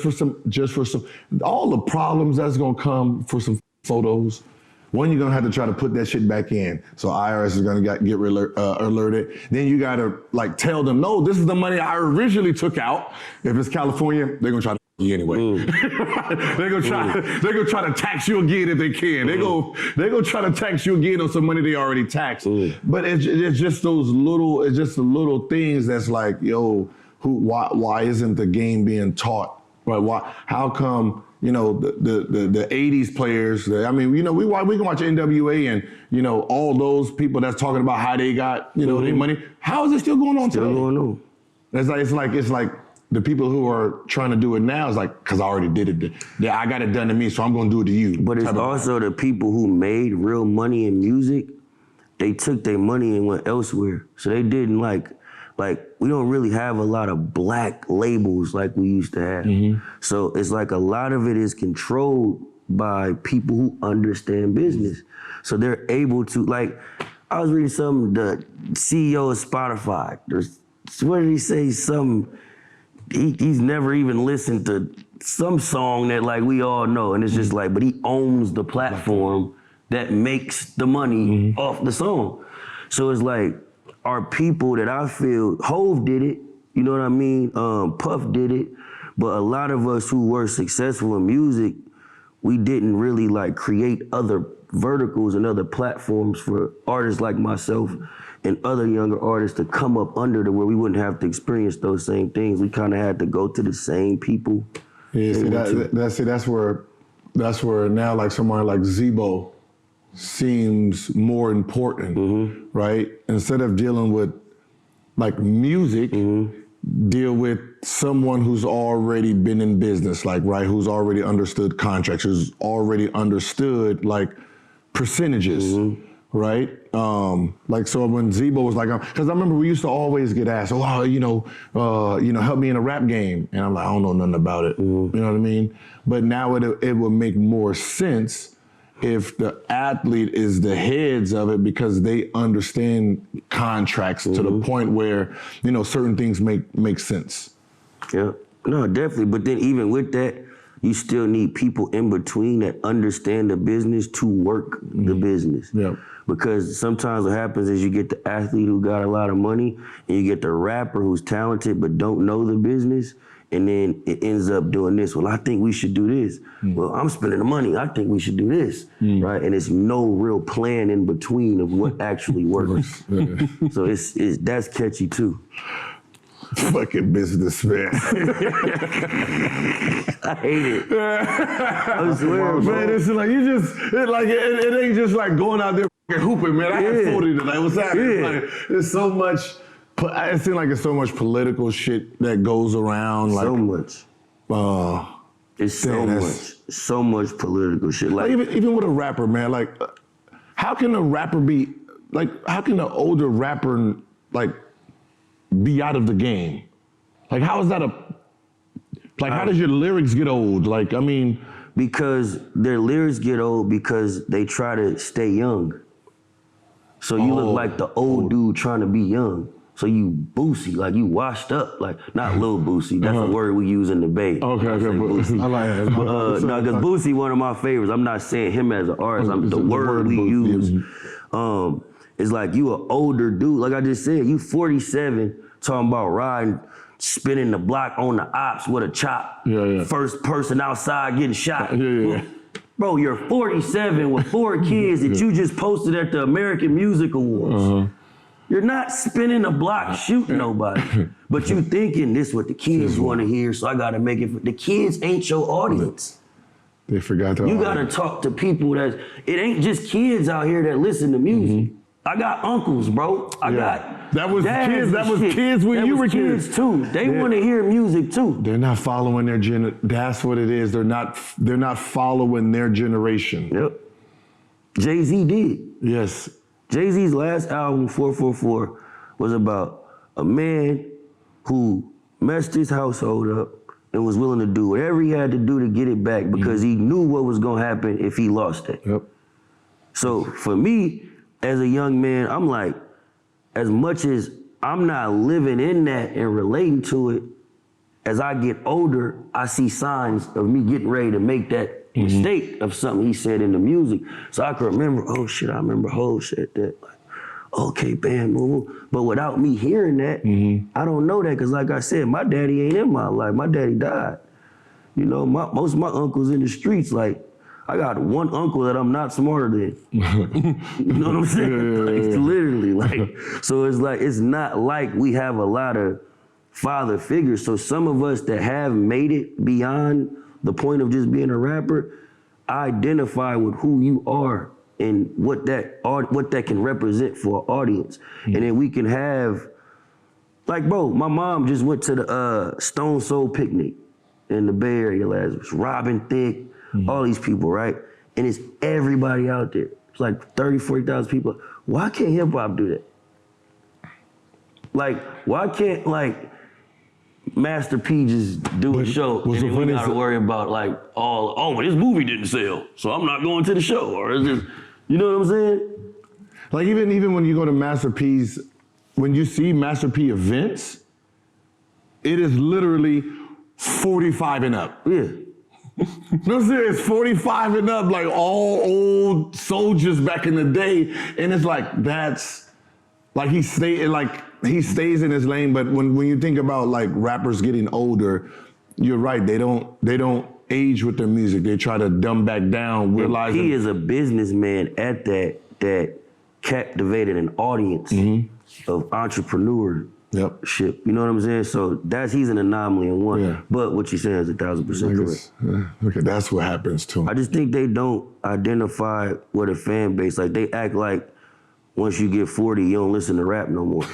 for some. All the problems that's gonna come for some photos. One, you're gonna have to try to put that shit back in. So IRS is gonna get alerted. Then you gotta like tell them, no, this is the money I originally took out. If it's California, they're gonna try to you anyway. They're gonna try to tax you again if they can. They're gonna try to tax you again on some money they already taxed. But it's just the little things that's like, yo, why isn't the game being taught? Right? How come, you know, the 80s players, we can watch NWA and, you know, all those people that's talking about how they got, you know, their money. How is it still going on today? Still going on. It's like the people who are trying to do it now is like, because I already did it. Yeah, I got it done to me, so I'm going to do it to you. But it's also the people who made real money in music, they took their money and went elsewhere. So they didn't like we don't really have a lot of black labels like we used to have. So it's like a lot of it is controlled by people who understand business. So they're able to, like, I was reading something, the CEO of Spotify, what did he say? He's never even listened to some song that like we all know. And it's just like, but he owns the platform that makes the money off the song. So it's like, are people that I feel, Hove did it, you know what I mean? Puff did it, but a lot of us who were successful in music, we didn't really like create other verticals and other platforms for artists like myself and other younger artists to come up under to where we wouldn't have to experience those same things. We kind of had to go to the same people. Yeah, that's where now like someone like Zebo seems more important, right? Instead of dealing with like music, deal with someone who's already been in business, like, right, who's already understood contracts, who's already understood like percentages, right? Like, so when Zebo was like, because I remember we used to always get asked, oh, help me in a rap game. And I'm like, I don't know nothing about it. You know what I mean? But now it would make more sense if the athlete is the heads of it because they understand contracts to the point where, you know, certain things make sense. Yeah, no, definitely. But then even with that, you still need people in between that understand the business to work the business. Yeah. Because sometimes what happens is you get the athlete who got a lot of money and you get the rapper who's talented but don't know the business. And then it ends up doing this. Well, I think we should do this. Well, I'm spending the money. I think we should do this, right? And it's no real plan in between of what actually works. So that's catchy too. Fucking businessman. I hate it. I swear, Man, bro. it's like it ain't just like going out there fucking hooping, man. I had 40 tonight. What's happening? Yeah. Like, there's so much. It seems like there's so much political shit that goes around. Like, So much. It's so much political shit. Like even with a rapper, man. Like, how can a rapper be like? How can an older rapper like be out of the game? Like, how is that how does your lyrics get old? Like, I mean, because their lyrics get old because they try to stay young. So you look like the old dude trying to be young. So you boosie, like you washed up, like not Lil Boosie. That's a word we use in the Bay. Okay. I like that. No, because Boosie one of my favorites. I'm not saying him as an artist. The word we use. It's like you an older dude. Like I just said, you 47 talking about riding spinning the block on the ops with a chop. Yeah. First person outside getting shot. Yeah. Bro, you're 47 with 4 kids that you just posted at the American Music Awards. You're not spinning the block shooting nobody. But you thinking this what the kids want to hear, so I gotta make it. The kids ain't your audience. They forgot that. You gotta talk to people it ain't just kids out here that listen to music. I got uncles, bro. I got that was dads kids. That and was shit. kids when That you were was kids too. They want to hear music too. They're not following their That's what it is. They're not following their generation. Yep. Jay-Z did. Yes. Jay-Z's last album, 444, was about a man who messed his household up and was willing to do whatever he had to do to get it back because he knew what was gonna happen if he lost it. Yep. So for me, as a young man, I'm like, as much as I'm not living in that and relating to it, as I get older, I see signs of me getting ready to make that mistake of something he said in the music. So I can remember, oh shit, I remember Ho said that. Like, okay, bam, boom, boom. But without me hearing that, I don't know that, because like I said, my daddy ain't in my life. My daddy died. You know, most of my uncles in the streets, like, I got one uncle that I'm not smarter than. You know what I'm saying? Like, literally, like, so it's like, it's not like we have a lot of father figures. So some of us that have made it beyond the point of just being a rapper, identify with who you are and what that can represent for an audience. And then we can have, like, bro, my mom just went to the Stone Soul picnic in the Bay Area last week. Robin Thicke, all these people, right? And it's everybody out there. It's like 30, 40,000 people. Why can't hip hop do that? Like, why can't, like, Master P just do a show and then we gotta worry about, like, but this movie didn't sell, so I'm not going to the show, or it's just, you know what I'm saying? Like, even when you go to Master P's, when you see Master P events, it is literally 45 and up. Yeah. No, serious, 45 and up, like all old soldiers back in the day. And it's like, that's, like, he stays in his lane. But when you think about, like, rappers getting older, you're right, they don't age with their music. They try to dumb back down, realizing. He is a businessman at that captivated an audience of entrepreneurship. You know what I'm saying? So he's an anomaly in one. Yeah. But what you're saying is 1,000% correct. Okay, that's what happens to him. I just think they don't identify with a fan base. Like, they act like once you get 40, you don't listen to rap no more.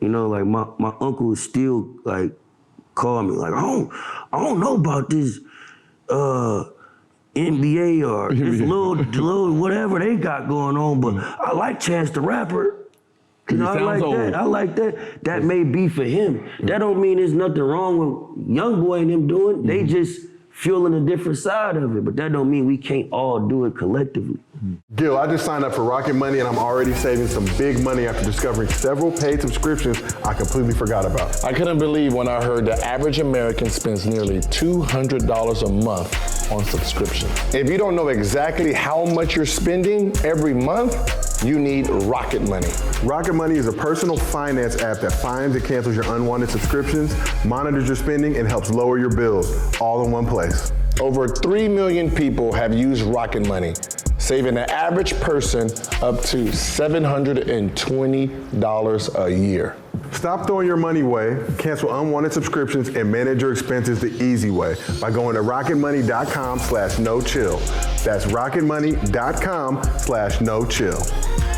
You know, like, my uncle is still, like, call me like, I don't know about this NBA or this little whatever they got going on, but I like Chance the Rapper. You know, I like that. That may be for him. That don't mean there's nothing wrong with Young Boy and them doing. They just fueling a different side of it, but that don't mean we can't all do it collectively. Gil, I just signed up for Rocket Money and I'm already saving some big money after discovering several paid subscriptions I completely forgot about. I couldn't believe when I heard the average American spends nearly $200 a month on subscriptions. If you don't know exactly how much you're spending every month, you need Rocket Money. Rocket Money is a personal finance app that finds and cancels your unwanted subscriptions, monitors your spending, and helps lower your bills, all in one place. Over 3 million people have used Rocket Money, saving the average person up to $720 a year. Stop throwing your money away, cancel unwanted subscriptions, and manage your expenses the easy way by going to rocketmoney.com/no-chill. That's rocketmoney.com/no-chill.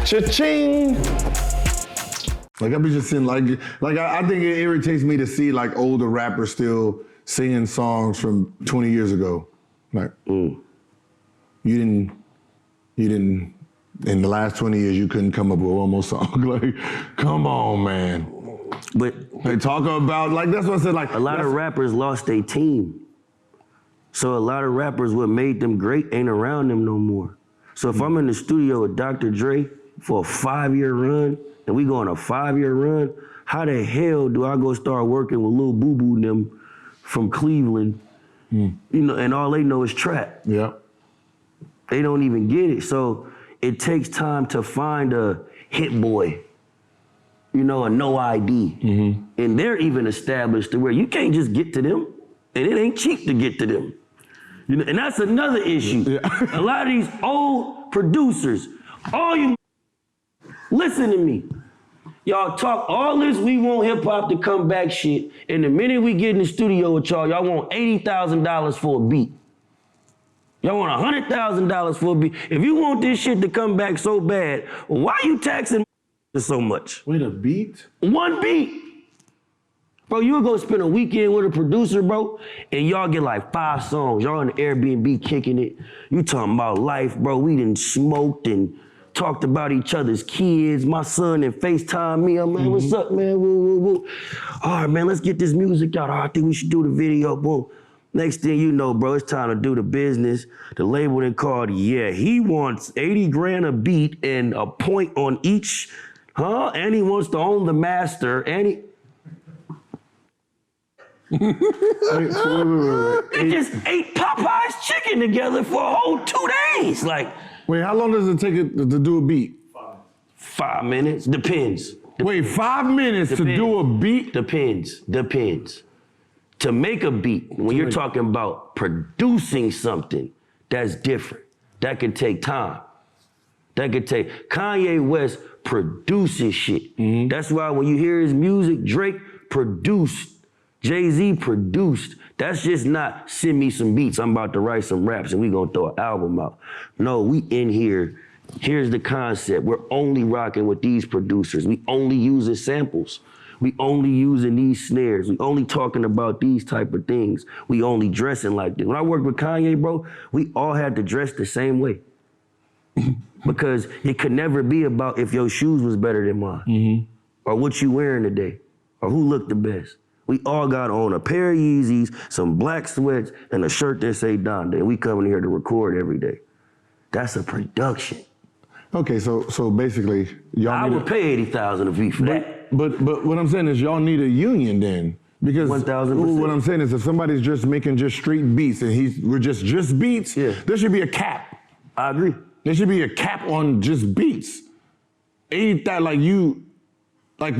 Cha-ching! Like, I be just saying, I think it irritates me to see, like, older rappers still singing songs from 20 years ago. Like, you didn't, in the last 20 years, you couldn't come up with one more song. Like, come on, man. But they talk about, like, that's what I said, like. A lot of rappers lost their team. So a lot of rappers, what made them great ain't around them no more. So if I'm in the studio with Dr. Dre for a 5-year run, and we go on a 5-year run, how the hell do I go start working with Lil Boo Boo and them from Cleveland, you know, and all they know is trap. Yeah. They don't even get it. So it takes time to find a hit boy you know, a no ID. And they're even established to where you can't just get to them, and it ain't cheap to get to them. You know, and that's another issue. A lot of these old producers, all you listen to me. Y'all talk all this we want hip hop to come back shit, and the minute we get in the studio with y'all want $80,000 for a beat. Y'all want $100,000 for a beat. If you want this shit to come back so bad, why you taxing so much? Wait, a beat? One beat. Bro, you would go spend a weekend with a producer, bro, and y'all get like 5 songs. Y'all on the Airbnb kicking it. You talking about life, bro. We done smoked and talked about each other's kids. My son and FaceTime me. I'm like, what's up, man? Woo, woo, woo. All right, man, let's get this music out. I think we should do the video. Boom. Next thing you know, bro, it's time to do the business. The label then called, yeah, he wants 80 grand a beat and a point on each, and he wants to own the master, and he... They just ate Popeye's chicken together for a whole 2 days. Like, wait, how long does it take to do a beat? 5 minutes. Depends. Wait, 5 minutes to do a beat? Depends. To make a beat, when you're talking about producing something, that's different. That could take time. Kanye West produces shit. That's why when you hear his music, Drake produced. Jay-Z produced. That's just not send me some beats, I'm about to write some raps and we gonna throw an album out. No, we in here. Here's the concept. We're only rocking with these producers. We only using samples. We only using these snares. We only talking about these type of things. We only dressing like this. When I worked with Kanye, bro, we all had to dress the same way. Because it could never be about if your shoes was better than mine. Or what you wearing today. Or who looked the best. We all got on a pair of Yeezys, some black sweats, and a shirt that say Donda, and we coming here to record every day. That's a production. Okay, so basically, y'all I would pay $80,000 a beat for that. But what I'm saying is y'all need a union then. Because 1,000%. what I'm saying is if somebody's just making just straight beats and we're just beats, there should be a cap. I agree. There should be a cap on just beats. Ain't that like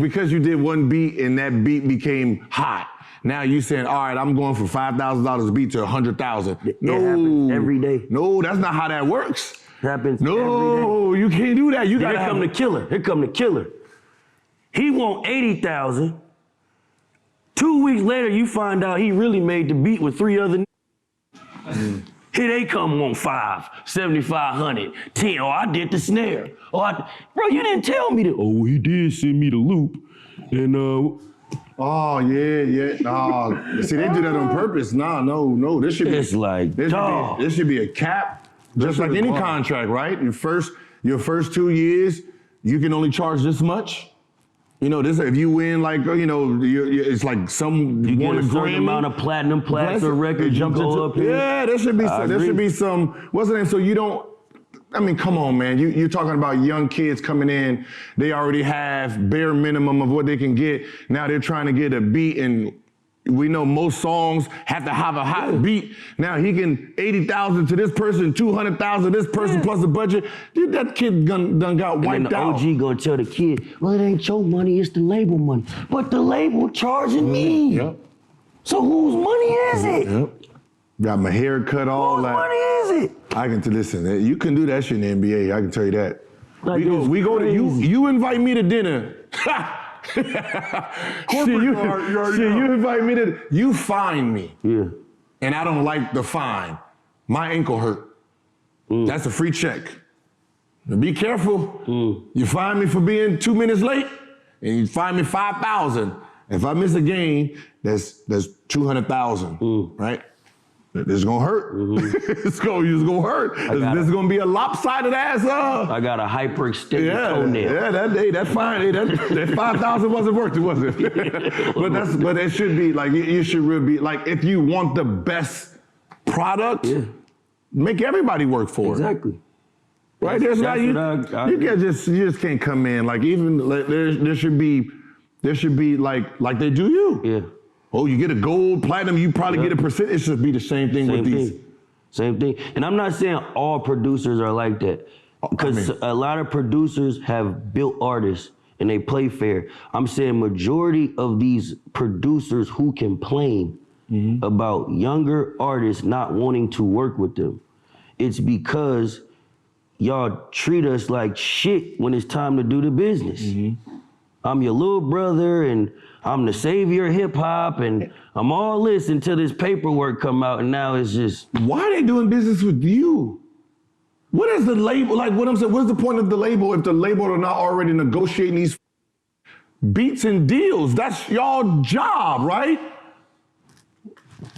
because you did one beat and that beat became hot. Now you saying, all right, I'm going from $5,000 a beat to $100,000. It happens every day. No, that's not how that works. It happens every day. No, you can't do that. You gotta Here come the killer. Here come the killer. He want 80,000. 2 weeks later, you find out he really made the beat with 3 other. Here they come on 5, 7,500, 10. Oh, I did the snare. Bro, you didn't tell me that. Oh, he did send me the loop. And oh yeah. Nah. See, they do that on purpose. Nah, no. This should be. It's like, this should be a cap, just like any contract, right? Your first 2 years, you can only charge this much. You know, this if you win, like it's like some you won get a a certain Grammy, amount of platinum records. You go up here. Yeah, there should be some. What's the name? So you don't. I mean, come on, man. You're talking about young kids coming in. They already have bare minimum of what they can get. Now they're trying to get a beat, and we know most songs have to have a hot beat. Now he can 80,000 to this person, 200,000 to this person plus the budget. Dude, that kid done got wiped out. And the OG gonna tell the kid, well, it ain't your money, it's the label money. But the label charging me. Yep. So whose money is it? Yep. Got my hair cut, all Whose that. money is it? I can listen. You can do that shit in the NBA. I can tell you that. Like we go to you. You invite me to dinner. You invite me to. You fine me. Yeah. And I don't like the fine. My ankle hurt. That's a free check. Now be careful. You fine me for being 2 minutes late, and you fine me 5,000. If I miss a game, that's 200,000. Right? This is gonna hurt. It's gonna hurt. This is gonna be a lopsided ass up. I got a hyperextended toenail. Yeah, that's fine. Hey, that 5,000 wasn't worth it, was it? But it should be like you should really be like if you want the best product, make everybody work for it. Exactly. Right? There's not you just can't come in like even like, there should be like they do you. Yeah. Oh, you get a gold, platinum, you probably get a percent. It should be the same thing with these. Same thing. And I'm not saying all producers are like that. Because a lot of producers have built artists and they play fair. I'm saying majority of these producers who complain about younger artists not wanting to work with them, it's because y'all treat us like shit when it's time to do the business. I'm your little brother and I'm the savior of hip hop and I'm all this until this paperwork come out and now it's just. Why are they doing business with you? What is the label, like what I'm saying, what's the point of the label if the label are not already negotiating these beats and deals? That's y'all job, right?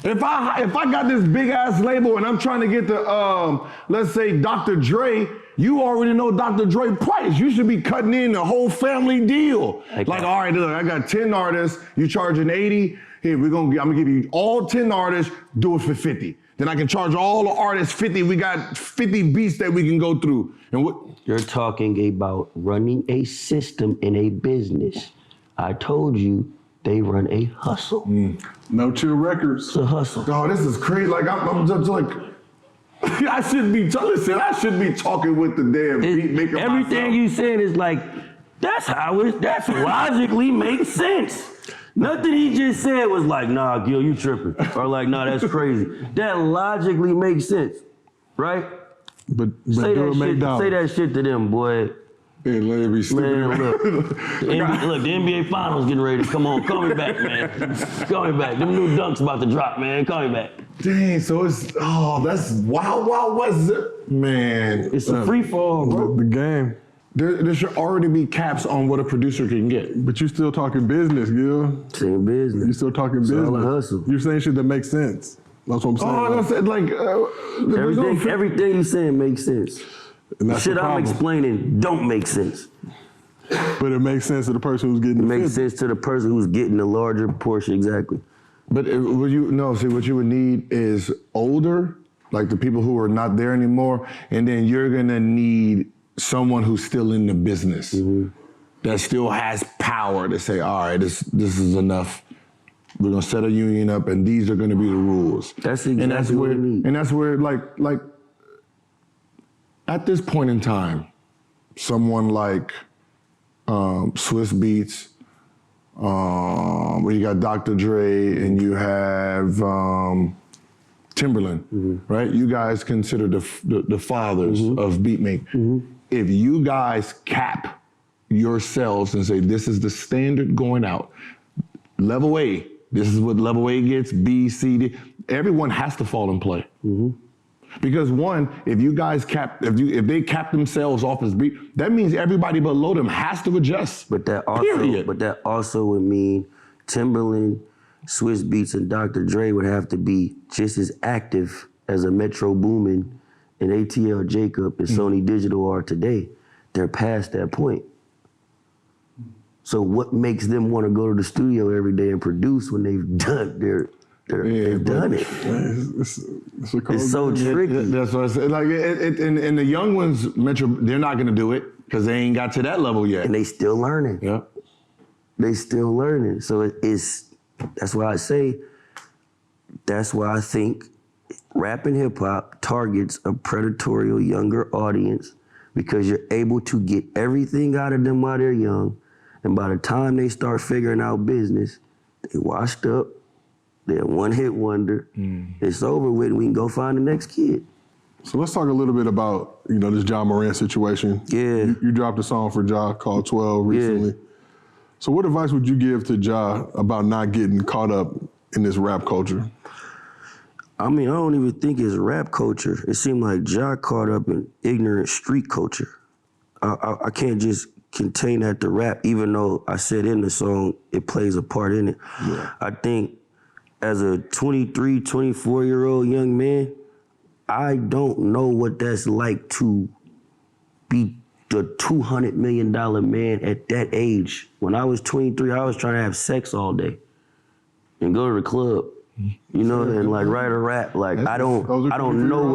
If I got this big ass label and I'm trying to get the, let's say Dr. Dre, you already know Dr. Dre price. You should be cutting in the whole family deal. Like, all right, look, I got 10 artists, you charging 80. Here, I'm gonna give you all 10 artists, do it for 50. Then I can charge all the artists 50. We got 50 beats that we can go through. And what? You're talking about running a system in a business. I told you they run a hustle. No Chill Records. It's a hustle. Oh, this is crazy. Like I'm just like, I shouldn't be talking with the damn beat maker. Everything you saying is like, that's logically makes sense. Nothing he just said was like, nah, Gil, you tripping. Or like, nah, that's crazy. That logically makes sense, right? But say do it make dollars. say that shit to them, boy. Hey, let me be stupid. Man, look, the NBA Finals getting ready to come on. Call me back, man. Call me back. Them new dunks about to drop, man. Call me back. Dang, so that's wild West, man. It's a free fall, bro. The game. There should already be caps on what a producer can get. But you still talking business, Gil. Same business. You still talking business. All a hustle. You're saying shit that makes sense. That's what I'm saying. Oh, that's like Everything you saying makes sense. And The that's shit the I'm problem. explaining don't make sense. But it makes sense to the person who's getting It the makes 50. sense to the person who's getting the larger portion, exactly. But what you would need is older, like the people who are not there anymore, and then you're gonna need someone who's still in the business that still has power to say, all right, this is enough. We're gonna set a union up, and these are gonna be the rules. That's exactly what we need. And that's where, like, at this point in time, someone like Swiss Beats, where you got Dr. Dre and you have Timberland, right? You guys consider the fathers of beat making. If you guys cap yourselves and say, this is the standard going out, level A, this is what level A gets, B, C, D, everyone has to fall in play. Because one, if you guys if they cap themselves off as beat, that means everybody below them has to adjust. But that also would mean Timberland, Swiss Beats, and Dr. Dre would have to be just as active as a Metro Boomin and ATL Jacob and Sony Digital are today. They're past that point. So what makes them want to go to the studio every day and produce when they've done they've done it? It's so tricky. That's what I said. Like, and the young ones, Metro, they're not gonna do it because they ain't got to that level yet. And they still learning. Yeah. They still learning. So that's why I think rap and hip hop targets a predatory younger audience because you're able to get everything out of them while they're young. And by the time they start figuring out business, they washed up, they're one hit wonder, it's over with, and we can go find the next kid. So let's talk a little bit about, this Ja Morant situation. Yeah. You dropped a song for Ja called 12 recently. Yeah. So what advice would you give to Ja about not getting caught up in this rap culture? I mean, I don't even think it's rap culture. It seemed like Ja caught up in ignorant street culture. I can't just contain that to rap, even though I said in the song, it plays a part in it. Yeah. I think as a 23, 24-year-old young man, I don't know what that's like to be the $200 million man at that age. When I was 23, I was trying to have sex all day and go to the club, and like write a rap. Like I don't know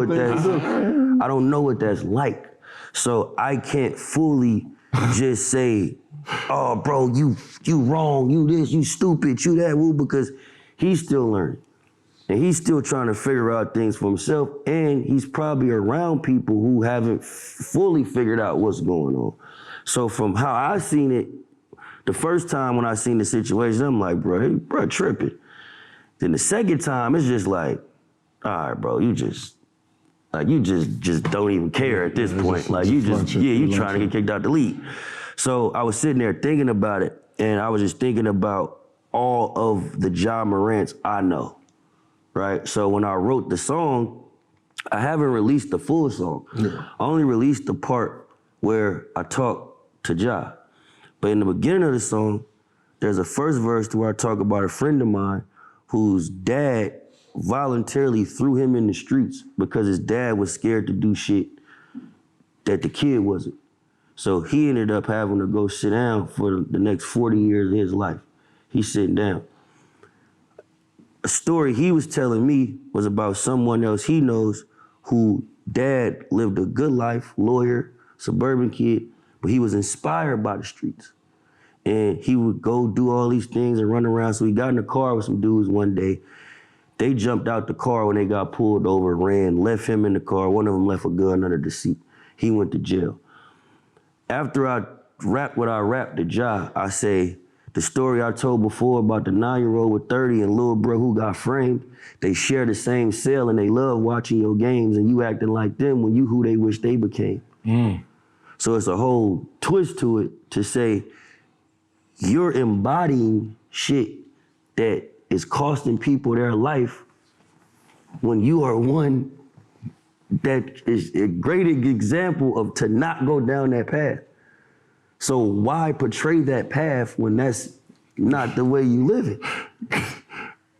what that's like. So I can't fully just say, oh, bro, you wrong, you this, you stupid, you that, woo, because he's still learning. And he's still trying to figure out things for himself, and he's probably around people who haven't fully figured out what's going on. So from how I've seen it, The first time when I seen the situation, I'm like, bro, tripping. Then the second time, it's just like, all right, bro, you just don't even care at this point. Like you trying to get kicked out the league. So I was sitting there thinking about it, and I was just thinking about all of the Ja Morants I know, right? So when I wrote the song, I haven't released the full song. Yeah. I only released the part where I talk to Ja. But in the beginning of the song, there's a first verse where I talk about a friend of mine whose dad voluntarily threw him in the streets because his dad was scared to do shit that the kid wasn't. So he ended up having to go sit down for the next 40 years of his life. He's sitting down. A story he was telling me was about someone else he knows who dad lived a good life, lawyer, suburban kid, but he was inspired by the streets. And he would go do all these things and run around. So he got in the car with some dudes one day. They jumped out the car when they got pulled over, ran, left him in the car. One of them left a gun under the seat. He went to jail. After I rap what I rapped to Ja, I say, the story I told before about the 9-year-old with 30 and little bro who got framed, they share the same cell and they love watching your games and you acting like them when you who they wish they became. So it's a whole twist to it to say, you're embodying shit that is costing people their life when you are one that is a great example of to not go down that path. So why portray that path when that's not the way you live it?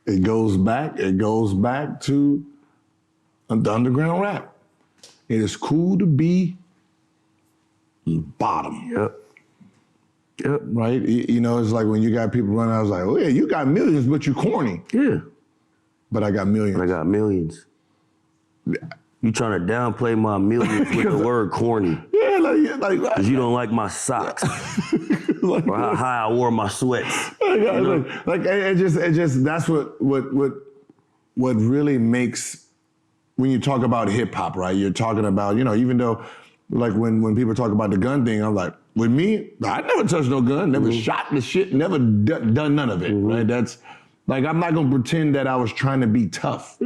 It goes back to the underground rap. It is cool to be bottom. Yep. Right? You know, it's like when you got people running, I was like, oh yeah, you got millions, but you corny. Yeah. But I got millions. You trying to downplay my millions with the word corny. Yeah, like because you don't like my socks. Like, or how high I wore my sweats. It just that's what really makes, when you talk about hip hop, right? You're talking about, you know, even though like when people talk about the gun thing, I'm like, with me, I never touched no gun, never shot the shit, never done none of it, right? That's like, I'm not gonna pretend that I was trying to be tough.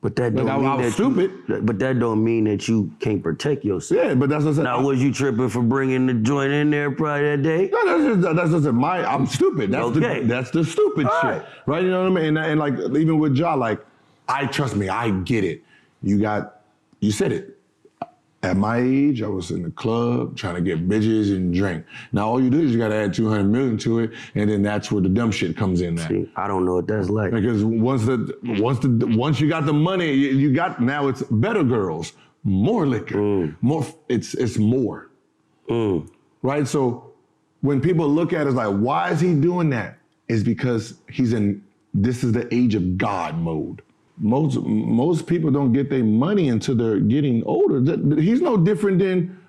But that don't mean I was stupid. But that don't mean that you can't protect yourself. Yeah, but that's what I said. Now, was you tripping for bringing the joint in there probably that day? No, that's just I'm stupid. That's the stupid shit, right? You know what I mean? And like even with Ja, like trust me, I get it. You said it. At my age, I was in the club trying to get bitches and drink. Now all you do is you got to add 200 million to it, and then that's where the dumb shit comes in. See, I don't know what that's like. Because once you got the money, you got, now it's better girls, more liquor, more. It's more, right? So when people look at it, it's like, why is he doing that? It's because this is the age of God mode. Most people don't get their money until they're getting older. He's no different than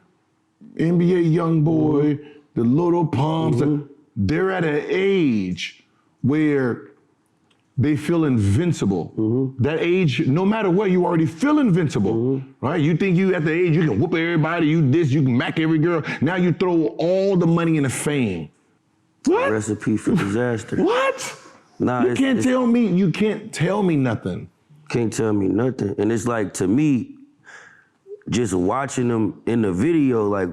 NBA YoungBoy, the Little Pumps. They're at an age where they feel invincible. That age, no matter what, you already feel invincible, right? You think you at the age you can whoop everybody, you can mack every girl. Now you throw all the money into fame. What? Recipe for disaster. What? Nah, you can't tell me nothing. Can't tell me nothing. And it's like, to me, just watching him in the video, like,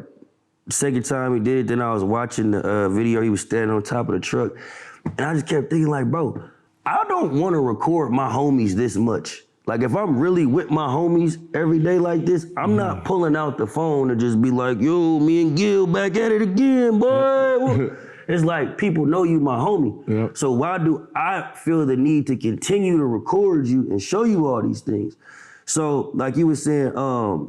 second time he did it, then I was watching the video, he was standing on top of the truck, and I just kept thinking, like, bro, I don't want to record my homies this much. Like, if I'm really with my homies every day like this, I'm not pulling out the phone to just be like, yo, me and Gil back at it again, boy. It's like, people know you my homie. Yep. So why do I feel the need to continue to record you and show you all these things? So like you were saying,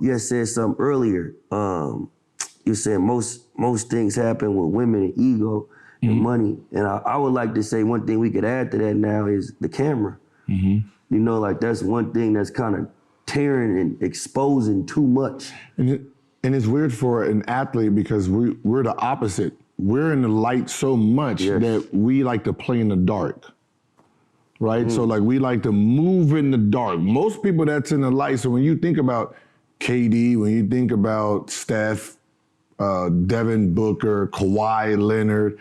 you had said something earlier. You said most things happen with women and ego and money. And I would like to say one thing we could add to that now is the camera. You know, like that's one thing that's kind of tearing and exposing too much. And it's weird for an athlete because we're the opposite. We're in the light so much that we like to play in the dark, right? So like we like to move in the dark. Most people that's in the light, so when you think about KD, when you think about Steph, Devin Booker, Kawhi Leonard,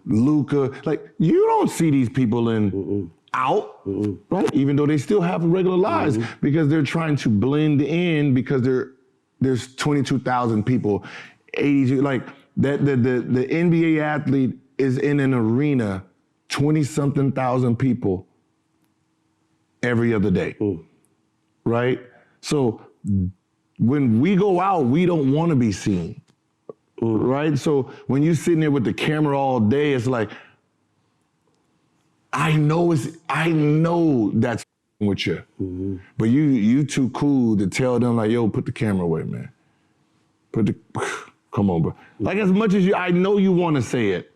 Luka. Like, you don't see these people out, right? Even though they still have regular lives because they're trying to blend in because there's 22,000 people, 80, like that. The NBA athlete is in an arena, 20-something thousand people every other day, right? So when we go out, we don't want to be seen, right? So when you're sitting there with the camera all day, it's like, I know that's with you, but you too cool to tell them like, yo, put the camera away, man. Come on, bro. Like, as much as I know you want to say it,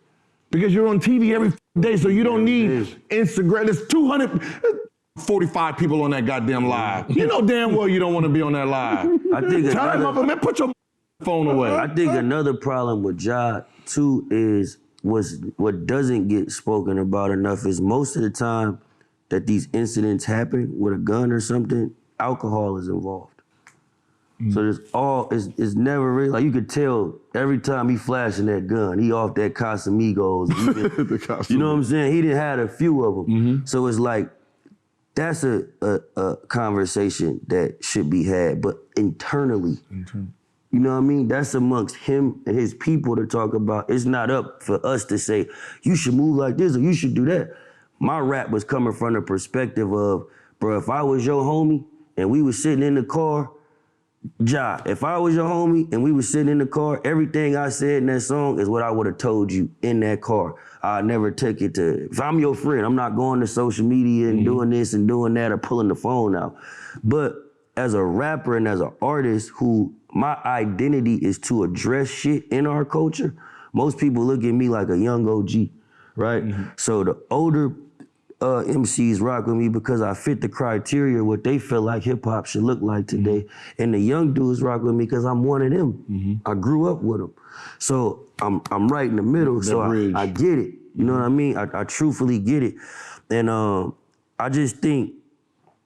because you're on TV every day, so you don't need Instagram. There's 245 people on that goddamn live. You know damn well you don't want to be on that live. I think Tell that motherfucker, man, put your phone away. I think another problem with Ja too is what doesn't get spoken about enough is most of the time that these incidents happen with a gun or something, alcohol is involved. So it's never really, like, you could tell every time he flashing that gun, he off that Casamigos. You know what I'm saying? He done had a few of them. So it's like, that's a conversation that should be had, but internally. You know what I mean? That's amongst him and his people to talk about. It's not up for us to say, you should move like this or you should do that. My rap was coming from the perspective of, bro, if I was your homie and we was sitting in the car, Ja, if I was your homie and we was sitting in the car, everything I said in that song is what I would have told you in that car. I never take it to, if I'm your friend, I'm not going to social media and doing this and doing that or pulling the phone out. But as a rapper and as an artist who my identity is to address shit in our culture, most people look at me like a young OG, right? So the older MCs rock with me because I fit the criteria what they feel like hip hop should look like today. And the young dudes rock with me because I'm one of them. I grew up with them. So I'm right in the middle, so I get it. You know what I mean? I truthfully get it. And I just think,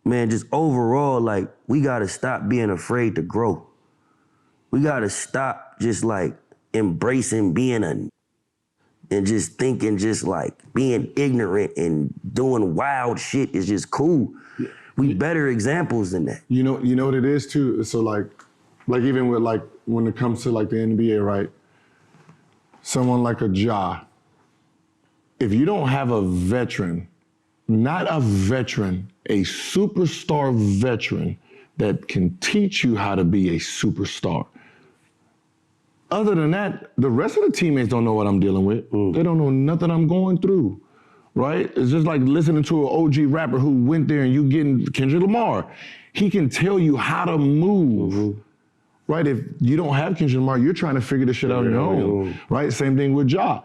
man, just overall, like, we gotta stop being afraid to grow. We gotta stop just like embracing being and just thinking just like being ignorant and doing wild shit is just cool. We better examples than that. You know what it is too? So like even with like, when it comes to like the NBA, right? Someone like a Ja, if you don't have a veteran, not a veteran, a superstar veteran that can teach you how to be a superstar. Other than that, the rest of the teammates don't know what I'm dealing with. They don't know nothing I'm going through, right? It's just like listening to an OG rapper who went there and you getting Kendrick Lamar. He can tell you how to move, right? If you don't have Kendrick Lamar, you're trying to figure this shit out on your own, right? Same thing with Ja.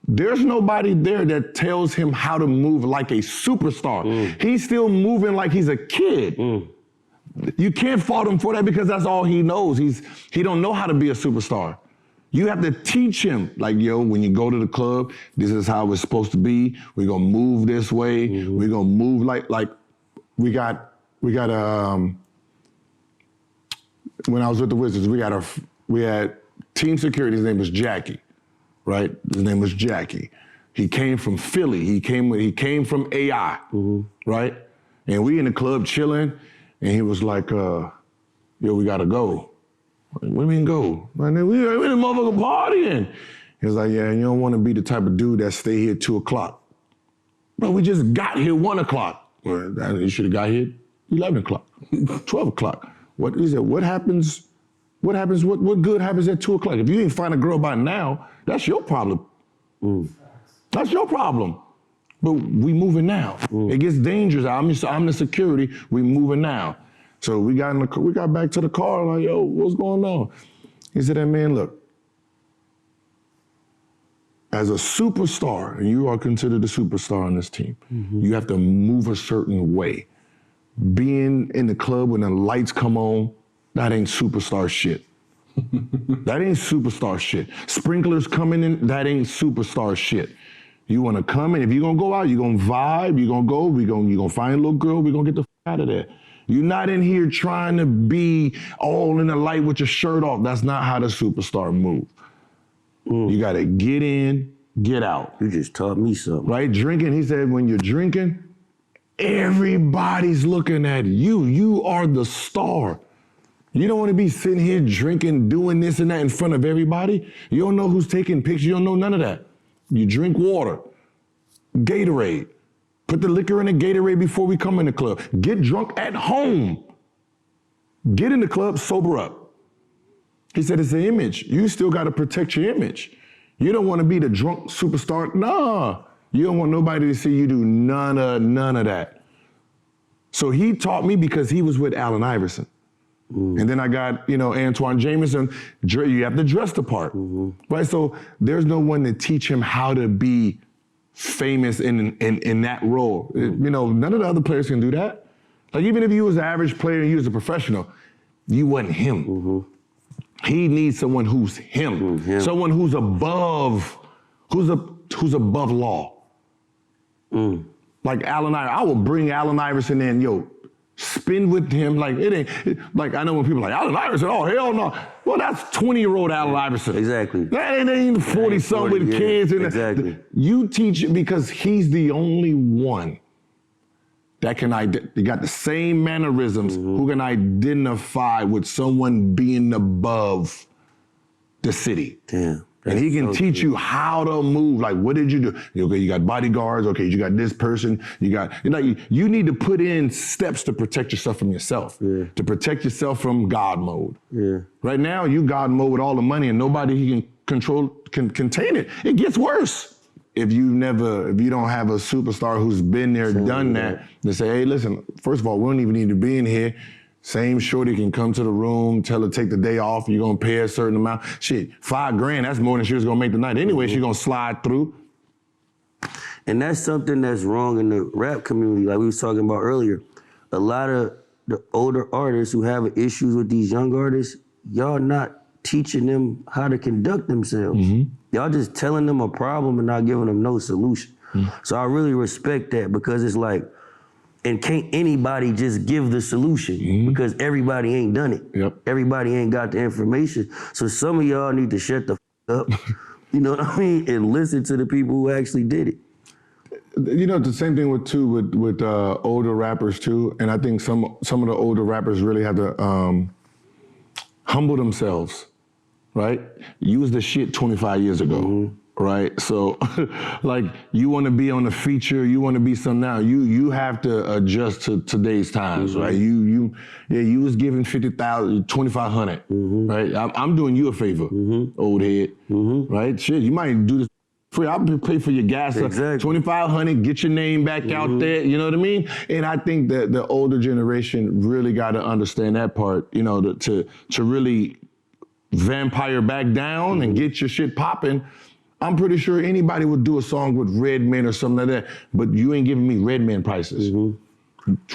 There's nobody there that tells him how to move like a superstar. He's still moving like he's a kid. You can't fault him for that because that's all he knows. He don't know how to be a superstar. You have to teach him, like, yo, when you go to the club, this is how it's supposed to be. We're gonna move this way. We're gonna move like we got when I was with the Wizards, we had team security. His name was Jackie, right? His name was Jackie. He came from Philly. He came from AI, right? And we in the club chilling. And he was like, yo, we gotta go. What do you mean go? Man, we in the motherfucker partying. He was like, yeah, you don't wanna be the type of dude that stay here 2 o'clock. Bro, we just got here 1 o'clock. Well, you should've got here 11 o'clock, 12 o'clock. What is it? What good happens at 2 o'clock? If you ain't find a girl by now, that's your problem. That's your problem. But we moving now. It gets dangerous. I'm the security. We moving now. So we got back to the car. Like, yo, what's going on? He said, hey, man, look. As a superstar, and you are considered a superstar on this team, you have to move a certain way. Being in the club when the lights come on, that ain't superstar shit. That ain't superstar shit. Sprinklers coming in, that ain't superstar shit. You wanna come in, if you're gonna go out, you're gonna vibe, you're gonna go, you're gonna find a little girl, we're gonna get the out of there. You're not in here trying to be all in the light with your shirt off. That's not how the superstar move. You got to get in, get out. You just taught me something. Right? Drinking, he said, when you're drinking, everybody's looking at you. You are the star. You don't want to be sitting here drinking, doing this and that in front of everybody. You don't know who's taking pictures. You don't know none of that. You drink water, Gatorade. Put the liquor in a Gatorade before we come in the club. Get drunk at home. Get in the club, sober up. He said it's an image. You still got to protect your image. You don't want to be the drunk superstar. Nah. You don't want nobody to see you do none of that. So he taught me because he was with Allen Iverson. And then I got, Antoine Jameson. You have to dress the part, right? So there's no one to teach him how to be famous in that role. None of the other players can do that. Like even if you was an average player and you was a professional, you wasn't him. He needs someone who's him. Someone who's above, who's above law. Like Allen Iverson, I will bring Allen Iverson in, spin with him. Like like I know when people are like, Allen Iverson, oh hell no. Well, that's 20-year-old Allen Iverson. Exactly. That ain't 40-something with kids. Exactly. You teach it because he's the only one that can they got the same mannerisms, who can identify with someone being above the city. Damn. And he can teach you how to move. Like, what did you do? Okay, you got bodyguards. Okay, you got this person. You need to put in steps to protect yourself from yourself. To protect yourself from God mode. Right now, you God mode with all the money and nobody can contain it. It gets worse. If you don't have a superstar who's been there, done that, they say, hey, listen, first of all, we don't even need to be in here. Same shorty can come to the room, tell her take the day off, you're gonna pay a certain amount. Shit, $5,000, that's more than she was gonna make the night. Anyway, she's gonna slide through. And that's something that's wrong in the rap community, like we was talking about earlier. A lot of the older artists who have issues with these young artists, y'all not teaching them how to conduct themselves. Y'all just telling them a problem and not giving them no solution. So I really respect that because it's like, and can't anybody just give the solution because everybody ain't done it. Everybody ain't got the information. So some of y'all need to shut the up, you know what I mean? And listen to the people who actually did it. The same thing with older rappers too. And I think some of the older rappers really have to humble themselves, right? Use the shit 25 years ago. Right, so like you want to be on a feature, you want to be some now. You have to adjust to today's times, right? You was giving 50,000, 2,500, right? I'm doing you a favor, old head, right? Shit, you might do this free. I'll pay for your gas, exactly. 2,500, get your name back out there. You know what I mean? And I think that the older generation really got to understand that part. To really vampire back down and get your shit popping. I'm pretty sure anybody would do a song with Redman or something like that, but you ain't giving me Redman prices. 20,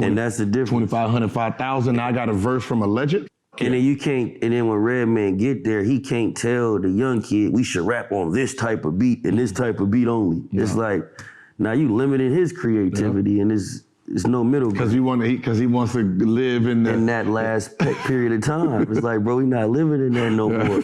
and that's the difference. 2,500, 5,000. I got a verse from a legend. And then you can't. And then when Redman get there, he can't tell the young kid we should rap on this type of beat and this type of beat only. It's like now you limiting his creativity and it's no middle. Because he wants to live in that last period of time. It's like, bro, he not living in that no more.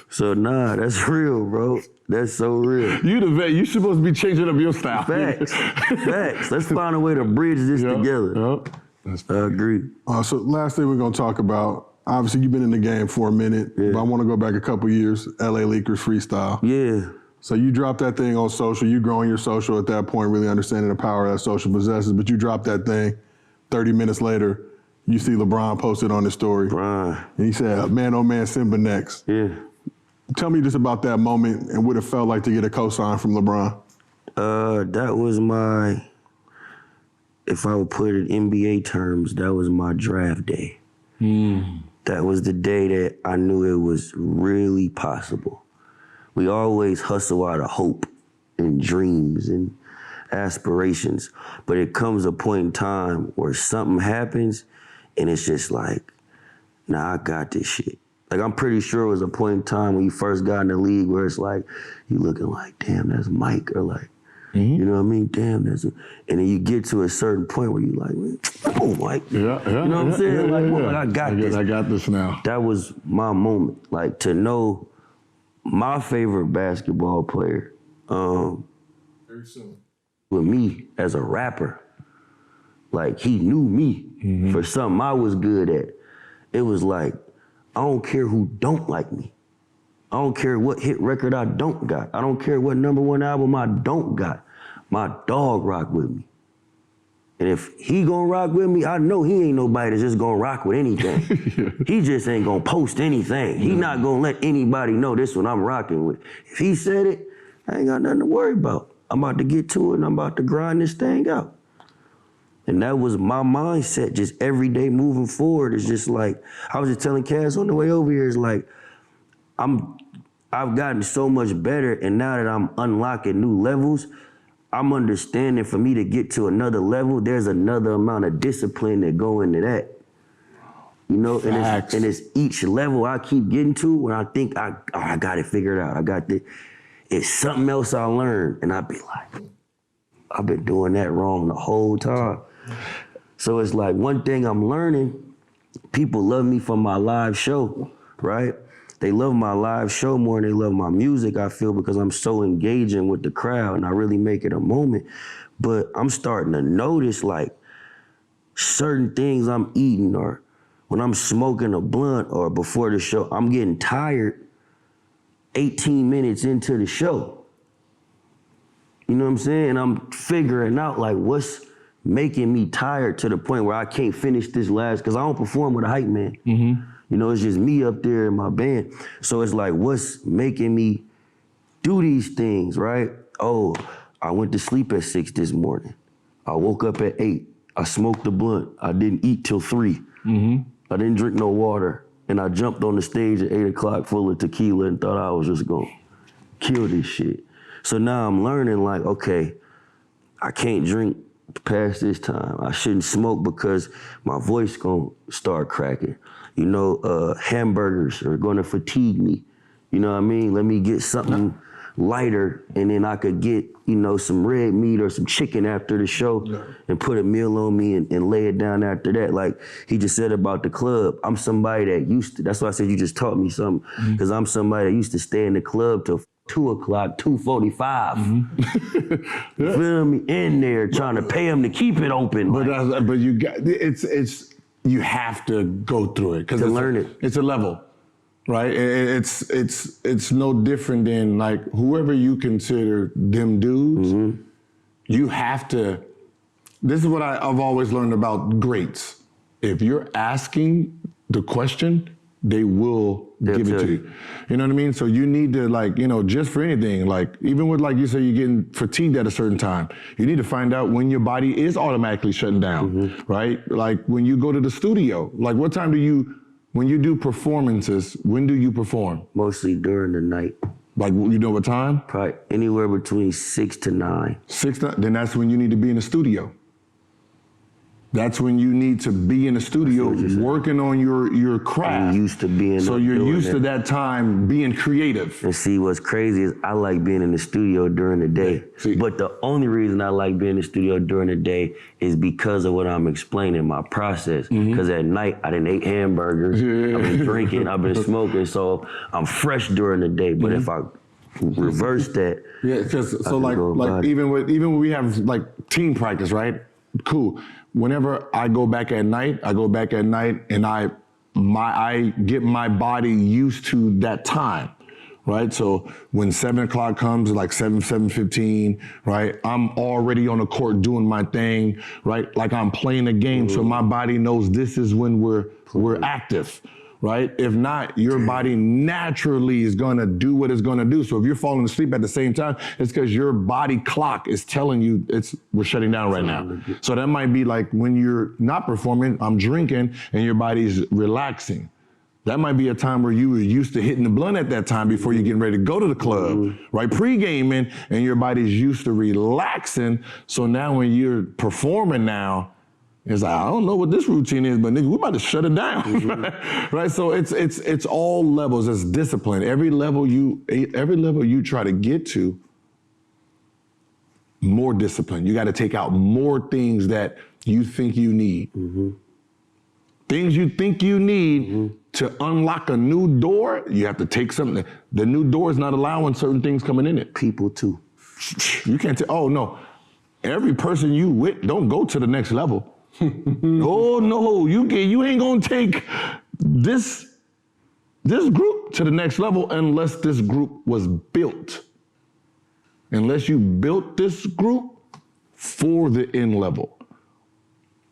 So nah, that's real, bro. That's so real. You the vet. You supposed to be changing up your style. Facts. Let's find a way to bridge this together. I agree. So last thing we're gonna talk about. Obviously, you've been in the game for a minute, but I want to go back a couple years. LA Leakers freestyle. Yeah. So you dropped that thing on social. You growing your social at that point, really understanding the power that social possesses. But you dropped that thing. 30 minutes later, you see LeBron posted on his story, and he said, "Man, oh man, Symba next." Yeah. Tell me just about that moment and what it felt like to get a cosign from LeBron. That was my, if I would put it in NBA terms, that was my draft day. That was the day that I knew it was really possible. We always hustle out of hope and dreams and aspirations, but it comes a point in time where something happens and it's just like, nah, I got this shit. Like, I'm pretty sure it was a point in time when you first got in the league where it's like, you looking like, damn, that's Mike, or like, you know what I mean? Damn, that's and then you get to a certain point where you like, oh, Mike. You know what I'm saying? I got this. I got this now. That was my moment. Like, to know my favorite basketball player, Very soon. with me as a rapper, like he knew me for something I was good at. It was like, I don't care who don't like me. I don't care what hit record I don't got. I don't care what #1 album I don't got. My dog rock with me. And if he gonna rock with me, I know he ain't nobody that's just gonna rock with anything. He just ain't gonna post anything. He not gonna let anybody know this one I'm rocking with. If he said it, I ain't got nothing to worry about. I'm about to get to it and I'm about to grind this thing out. And that was my mindset, just every day moving forward. It's just like, I was just telling Cass on the way over here, it's like, I've gotten so much better, and now that I'm unlocking new levels, I'm understanding for me to get to another level, there's another amount of discipline that go into that. You know, and it's each level I keep getting to when I think I got it figured out. I got this. It's something else I learned, and I'd be like, I've been doing that wrong the whole time. So it's like one thing I'm learning, people love me for my live show, right? They love my live show more than they love my music, I feel, because I'm so engaging with the crowd and I really make it a moment. But I'm starting to notice like certain things I'm eating, or when I'm smoking a blunt, or before the show, I'm getting tired 18 minutes into the show. You know what I'm saying? And I'm figuring out like what's making me tired to the point where I can't finish this last, because I don't perform with a hype man. You know, it's just me up there in my band. So it's like, what's making me do these things, right? Oh, I went to sleep at 6 this morning. I woke up at 8. I smoked a blunt. I didn't eat till 3. I didn't drink no water. And I jumped on the stage at 8 o'clock full of tequila and thought I was just gonna kill this shit. So now I'm learning like, okay, I can't drink past this time. I shouldn't smoke because my voice gonna start cracking. You know, hamburgers are gonna fatigue me. You know what I mean? Let me get something lighter, and then I could get, you know, some red meat or some chicken after the show and put a meal on me and lay it down after that. Like he just said about the club, I'm somebody that used to, that's why I said you just taught me something, because I'm somebody that used to stay in the club till 2 o'clock, 2:45. You feel me? In there trying to pay them to keep it open. But you got, you have to go through it. To learn it. It's a level, right? It's no different than like whoever you consider them dudes, you have to, this is what I've always learned about greats. If you're asking the question, they will give it to you. You know what I mean? So you need to, like, you know, just for anything, like even with, like you say, you're getting fatigued at a certain time, you need to find out when your body is automatically shutting down, right? Like when you go to the studio, like what time do you, when you do performances, when do you perform? Mostly during the night. Like, you know what time? Probably anywhere between 6 to 9. 6 to 9, then that's when you need to be in the studio. That's when you need to be in the studio working on your craft. I'm used to being so you're used to that time being creative. And see, what's crazy is I like being in the studio during the day. See. But the only reason I like being in the studio during the day is because of what I'm explaining, my process. Because at night, I done ate hamburgers, I've been drinking, I've been smoking, so I'm fresh during the day. But if I reverse that, because so like even when we have like team practice, right? Cool. Whenever I go back at night, and I get my body used to that time, right? So when 7 o'clock comes, like 7:15, right? I'm already on the court doing my thing, right? Like I'm playing a game, so my body knows this is when we're active. Right? If not, your body naturally is gonna do what it's gonna do. So if you're falling asleep at the same time, it's because your body clock is telling you we're shutting down right now. So that might be like when you're not performing, I'm drinking and your body's relaxing. That might be a time where you were used to hitting the blunt at that time before you're getting ready to go to the club, right? Pre-gaming, and your body's used to relaxing. So now when you're performing now, it's like, I don't know what this routine is, but nigga, we're about to shut it down, right? So it's all levels. It's discipline. Every level you try to get to, more discipline. You got to take out more things that you think you need. things you think you need to unlock a new door, you have to take something. The new door is not allowing certain things coming in it. People too. You can't tell, oh no, every person you with don't go to the next level. Oh no, you ain't gonna take this group to the next level unless this group was built. Unless you built this group for the end level,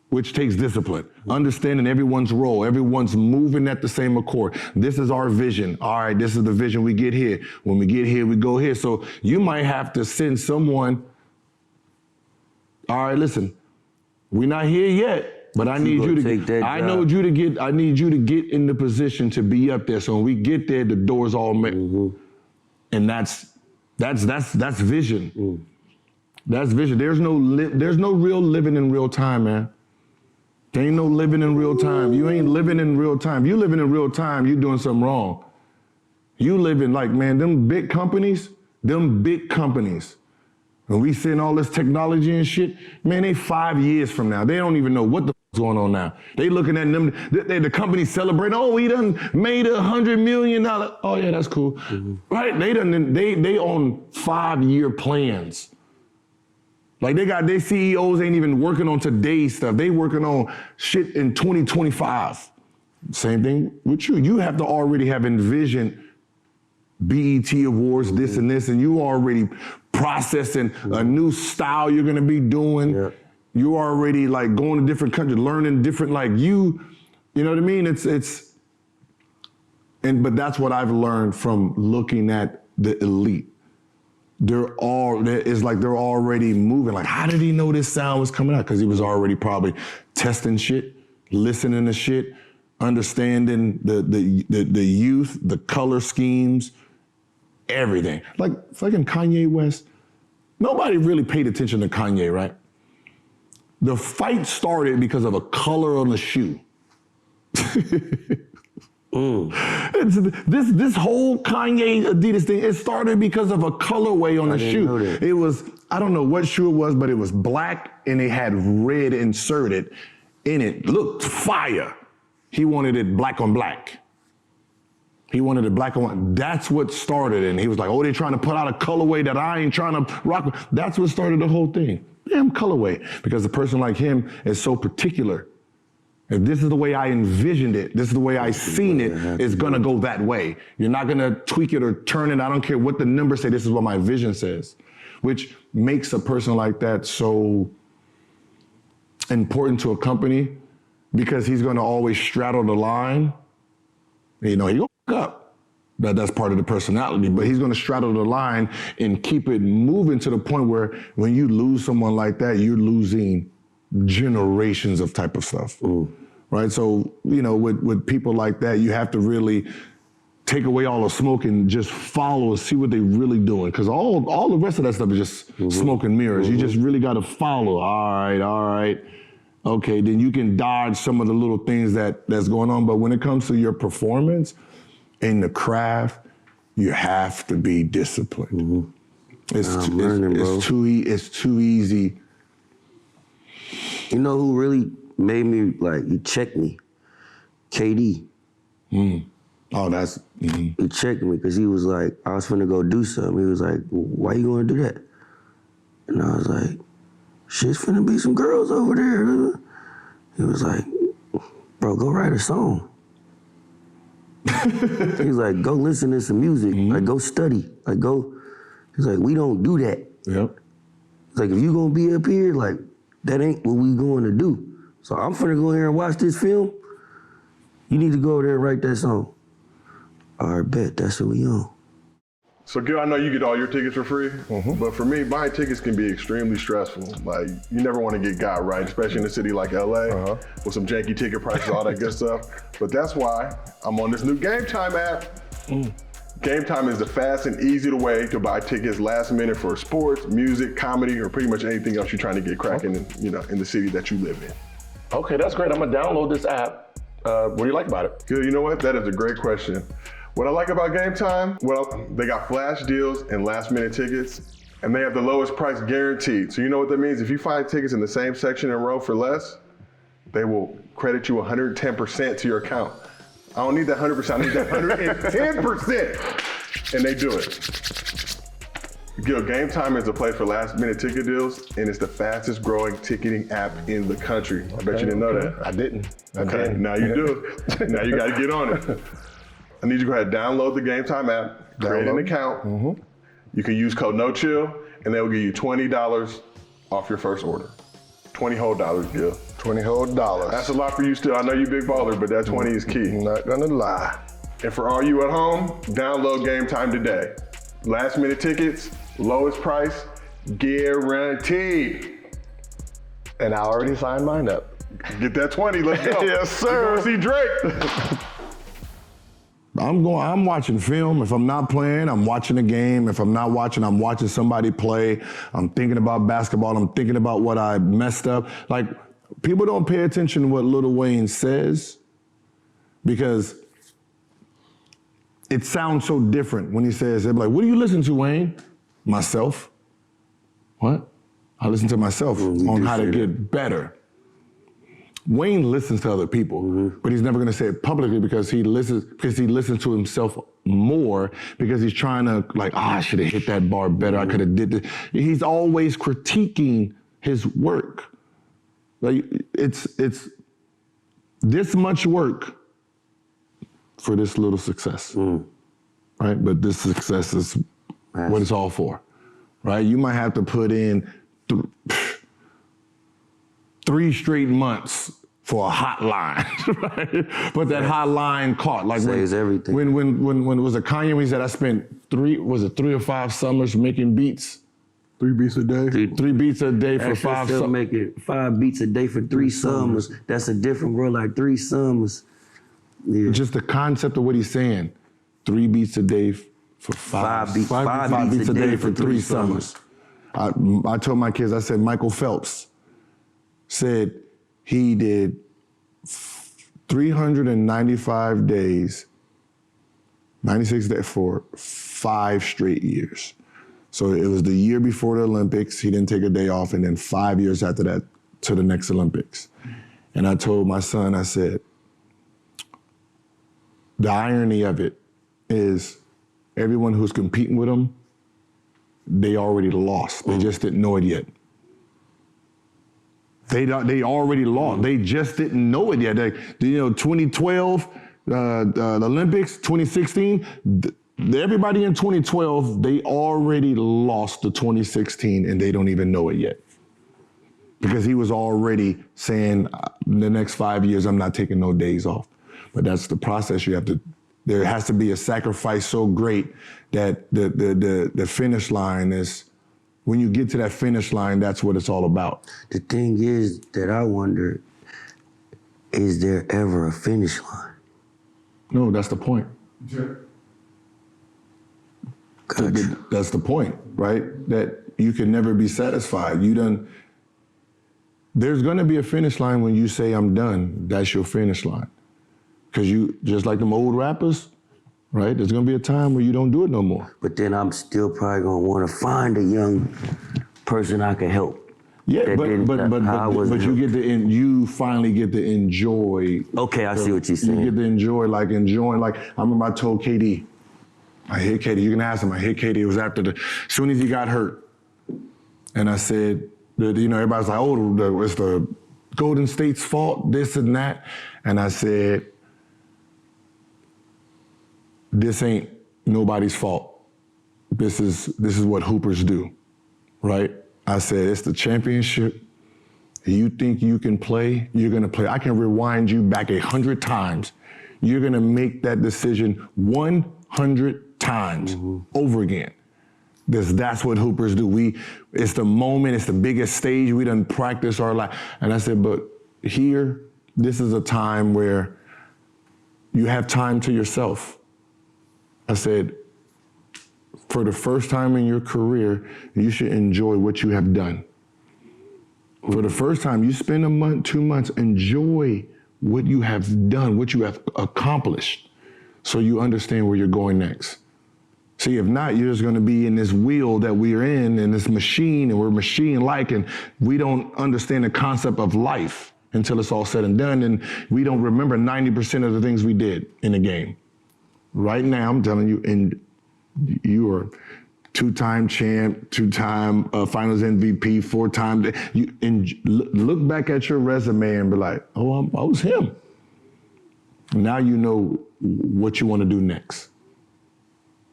which takes discipline, understanding everyone's role, everyone's moving at the same accord. This is our vision. All right, this is the vision, we get here. When we get here, we go here. So you might have to send someone, all right, listen, we're not here yet, but I need you to take that I job. need you to get in the position to be up there. So when we get there, the door's all met. And that's vision. That's vision. There's no real living in real time, man. There ain't no living in real time. You ain't living in real time. You living in real time, you doing something wrong. You living like, man, them big companies, when we send all this technology and shit, man, they 5 years from now, they don't even know what the fuck's going on now. They looking at them, the company celebrating, oh, we done made $100 million. Oh yeah, that's cool. Right, they on 5-year plans. Like their CEOs ain't even working on today's stuff. They working on shit in 2025. Same thing with you. You have to already have envisioned BET Awards, this and this, and you already processing a new style you're gonna be doing. Yeah. You already like going to different countries, learning different, like you know what I mean? But that's what I've learned from looking at the elite. It's like they're already moving. Like, how did he know this sound was coming out? Because he was already probably testing shit, listening to shit, understanding the youth, the color schemes, everything. Like fucking Kanye West. Nobody really paid attention to Kanye, right? The fight started because of a color on the shoe. This whole Kanye Adidas thing, it started because of a colorway on the shoe. It was, I don't know what shoe it was, but it was black and it had red inserted in it. Looked fire. He wanted it black on black. He wanted it black on white. That's what started it. And he was like, oh, they're trying to put out a colorway that I ain't trying to rock with. That's what started the whole thing. Damn colorway. Because a person like him is so particular. If this is the way I envisioned it, this is the way I seen it, it's gonna go that way. You're not gonna tweak it or turn it. I don't care what the numbers say, this is what my vision says. Which makes a person like that so important to a company because he's gonna always straddle the line. You know, he gonna fuck up. That's part of the personality, but he's gonna straddle the line and keep it moving to the point where when you lose someone like that, you're losing generations of type of stuff. Right, so, you know, with people like that, you have to really take away all the smoke and just follow and see what they're really doing. Because all the rest of that stuff is just smoke and mirrors. You just really got to follow. All right. Okay, then you can dodge some of the little things that's going on. But when it comes to your performance in the craft, you have to be disciplined. It's too easy. You know who really made me, like, he checked me? KD. Oh, that's... He checked me because he was like, I was finna go do something. He was like, why you gonna do that? And I was like, shit's finna be some girls over there. He was like, bro, go write a song. He's like, go listen to some music. Like, go study. Like, go... He's like, we don't do that. Yep. It's like, if you gonna be up here, like, that ain't what we going to do. So I'm finna go here and watch this film. You need to go over there and write that song. All right, bet, that's what we on. So Gil, I know you get all your tickets for free, but for me, buying tickets can be extremely stressful. Like, you never want to get got right, especially in a city like LA with some janky ticket prices, all that good stuff. But that's why I'm on this new Game Time app. Game Time is the fast and easy way to buy tickets last minute for sports, music, comedy, or pretty much anything else you're trying to get cracking in the city that you live in. Okay, that's great. I'm gonna download this app. What do you like about it? Gil, you know what? That is a great question. What I like about Game Time, well, they got flash deals and last minute tickets, and they have the lowest price guaranteed. So you know what that means? If you find tickets in the same section and row for less, they will credit you 110% to your account. I don't need that 100%, I need that 110%. And they do it. Game Time is a place for last minute ticket deals, and it's the fastest growing ticketing app in the country. I bet you didn't know that. I didn't. Okay, now you do. Now you gotta get on it. I need you to go ahead and download the Game Time app, create an account. You can use code NOCHILL, and they'll give you $20 off your first order. $20 whole, Gil. $20 whole. That's a lot for you still. I know you big baller, but that 20 is key. Not gonna lie. And for all you at home, download Game Time today. Last minute tickets, lowest price, guaranteed. And I already signed mine up. Get that 20, let's go. Yes, sir. We're going to see Drake. I'm watching film. If I'm not playing, I'm watching a game. If I'm not watching, I'm watching somebody play. I'm thinking about basketball. I'm thinking about what I messed up. Like, people don't pay attention to what Lil Wayne says because it sounds so different when he says, they're like, what do you listen to, Wayne? Myself. What? I listen to myself on how to get better. Wayne listens to other people, but he's never going to say it publicly because he listens to himself more because he's trying to I should have hit that bar better. I could have did this. He's always critiquing his work. Like it's this much work for this little success, right? But this success is what it's all for, right? You might have to put in 3 straight months for a hot line, right? But that hot line caught. Like saves everything. When was it Kanye when he said I spent 3 or 5 summers making beats? 3 beats a day? 3 beats a day for 5 summers. Making 5 beats a day for 3 summers. That's a different world, like 3 summers. Yeah. Just the concept of what he's saying. 3 beats a day for 5 beats a day for 3 summers. I told my kids, I said, Michael Phelps said he did 395 days, 96 days for 5 straight years. So it was the year before the Olympics, he didn't take a day off, and then 5 years after that to the next Olympics. And I told my son, I said, the irony of it is everyone who's competing with him, they already lost. They just didn't know it yet. They already lost. They just didn't know it yet. 2012, the Olympics, 2016, everybody in 2012, they already lost the 2016 and they don't even know it yet. Because he was already saying, the next 5 years, I'm not taking no days off. But that's the process you have to, there has to be a sacrifice so great that the finish line is, when you get to that finish line, that's what it's all about. The thing is that I wonder, is there ever a finish line? No, that's the point. Gotcha. That's the point, right? That you can never be satisfied. There's gonna be a finish line when you say, I'm done. That's your finish line. Because you, just like them old rappers, right? There's gonna be a time where you don't do it no more. But then I'm still probably gonna wanna find a young person I can help. Yeah, but you finally get to enjoy. Okay, I see what you're saying. You get to enjoy, I remember I told KD, I hit KD, you can ask him, I hit KD, it was after as soon as he got hurt. And I said, everybody's like, oh, it's the Golden State's fault, this and that. And I said, this ain't nobody's fault. This is what hoopers do, right? I said, it's the championship. You think you can play, you're gonna play. I can rewind you back 100 times. You're gonna make that decision 100 times over again. That's what hoopers do. It's the moment, it's the biggest stage. We done practice our life. And I said, but here, this is a time where you have time to yourself. I said, for the first time in your career, you should enjoy what you have done. For the first time, you spend a month, 2 months, enjoy what you have done, what you have accomplished, so you understand where you're going next. See, if not, you're just gonna be in this wheel that we're in this machine, and we're machine-like, and we don't understand the concept of life. until it's all said and done, and we don't remember 90% of the things we did in the game. Right now, I'm telling you, and you are two-time champ, two-time Finals MVP, four-time. Look back at your resume and be like, oh, I was him. Now you know what you want to do next.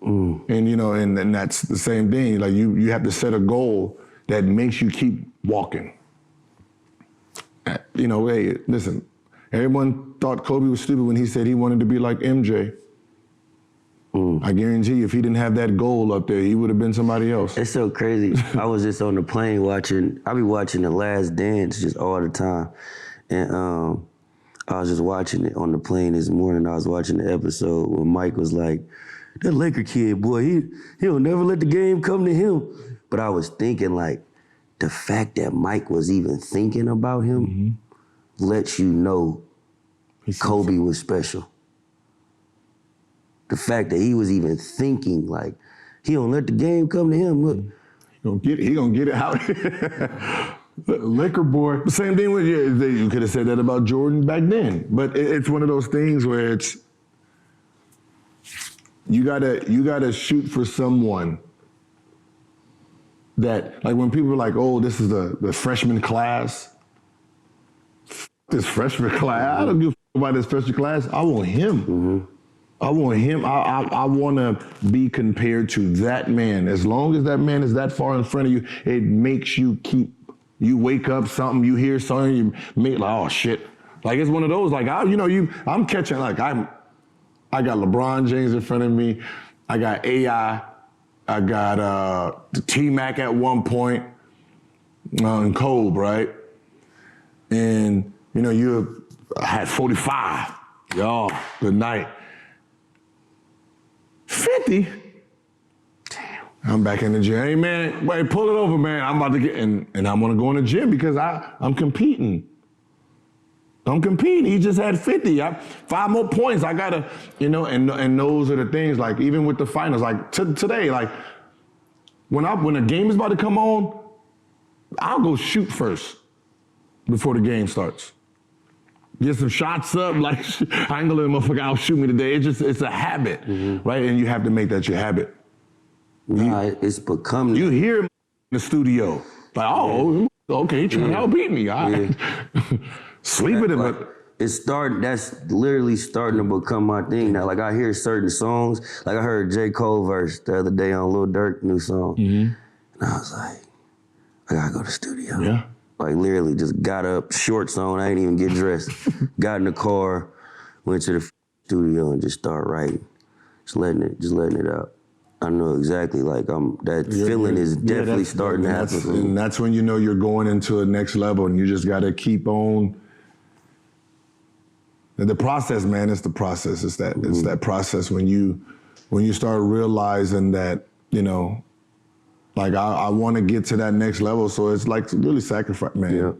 And and that's the same thing. Like you have to set a goal that makes you keep walking. Hey, listen, everyone thought Kobe was stupid when he said he wanted to be like MJ. I guarantee you, if he didn't have that goal up there, he would have been somebody else. It's so crazy. I was just on the plane I be watching The Last Dance just all the time. And I was just watching it on the plane this morning. I was watching the episode where Mike was like, that Laker kid, boy, he'll never let the game come to him. But I was thinking, like, the fact that Mike was even thinking about him lets you know Kobe was special. The fact that he was even thinking, like, he don't let the game come to him. Look, he gonna get it out. Laker boy. The same thing with you could have said that about Jordan back then. But it's one of those things where it's you gotta shoot for someone that, like, when people are like, oh, this is the freshman class. This freshman class. I don't give a about this freshman class. I want him. I want him. I want to be compared to that man. As long as that man is that far in front of you, it makes you you wake up something, you hear something, you make like, oh shit. Like, it's one of those, like, I'm catching, like, I got LeBron James in front of me. I got AI. I got T-Mac at one point, and Kobe, right? And, you had 45. Y'all, good night. 50? Damn. I'm back in the gym. Hey, man, wait, pull it over, man. I'm about to get, and I want to go in the gym because I'm competing. He just had 50. 5 more points. I got to, and those are the things, like, even with the finals, like today, like, when a game is about to come on, I'll go shoot first before the game starts. Get some shots up, like, I ain't gonna let a motherfucker outshoot me today. It's a habit, right? And you have to make that your habit. It's become. You hear in the studio, like, oh, okay, he trying to outbeat me. All right. Sleep with him. That's literally starting to become my thing now. Like, I hear certain songs, like I heard J. Cole verse the other day on Lil Durk new song. And I was like, I gotta go to the studio. Yeah. Like, literally just got up, shorts on, I didn't even get dressed. Got in the car, went to the studio and just started writing. Just letting it out. I know exactly, like, that feeling is definitely starting to happen. And that's when you know you're going into a next level, and you just gotta keep on. The process, man, it's the process. It's that process when you start realizing that, like, I want to get to that next level, so it's like really sacrifice, man. Yeah.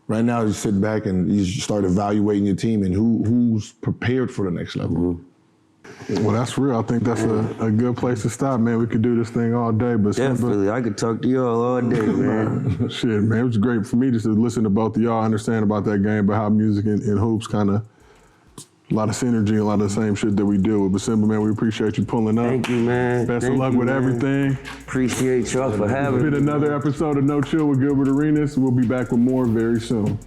Right now, you sit back and you start evaluating your team and who's prepared for the next level. Well, that's real. I think that's a good place to stop, man. We could do this thing all day, but Definitely, I could talk to y'all all day, man. Shit, man, it was great for me just to listen to both of y'all, understand about that game, but how music and hoops kind of, a lot of synergy, a lot of the same shit that we deal with. But Symba, man, we appreciate you pulling up. Thank you, man. Best of luck with everything. Appreciate y'all for having me. It's been another episode of No Chill with Gilbert Arenas. We'll be back with more very soon.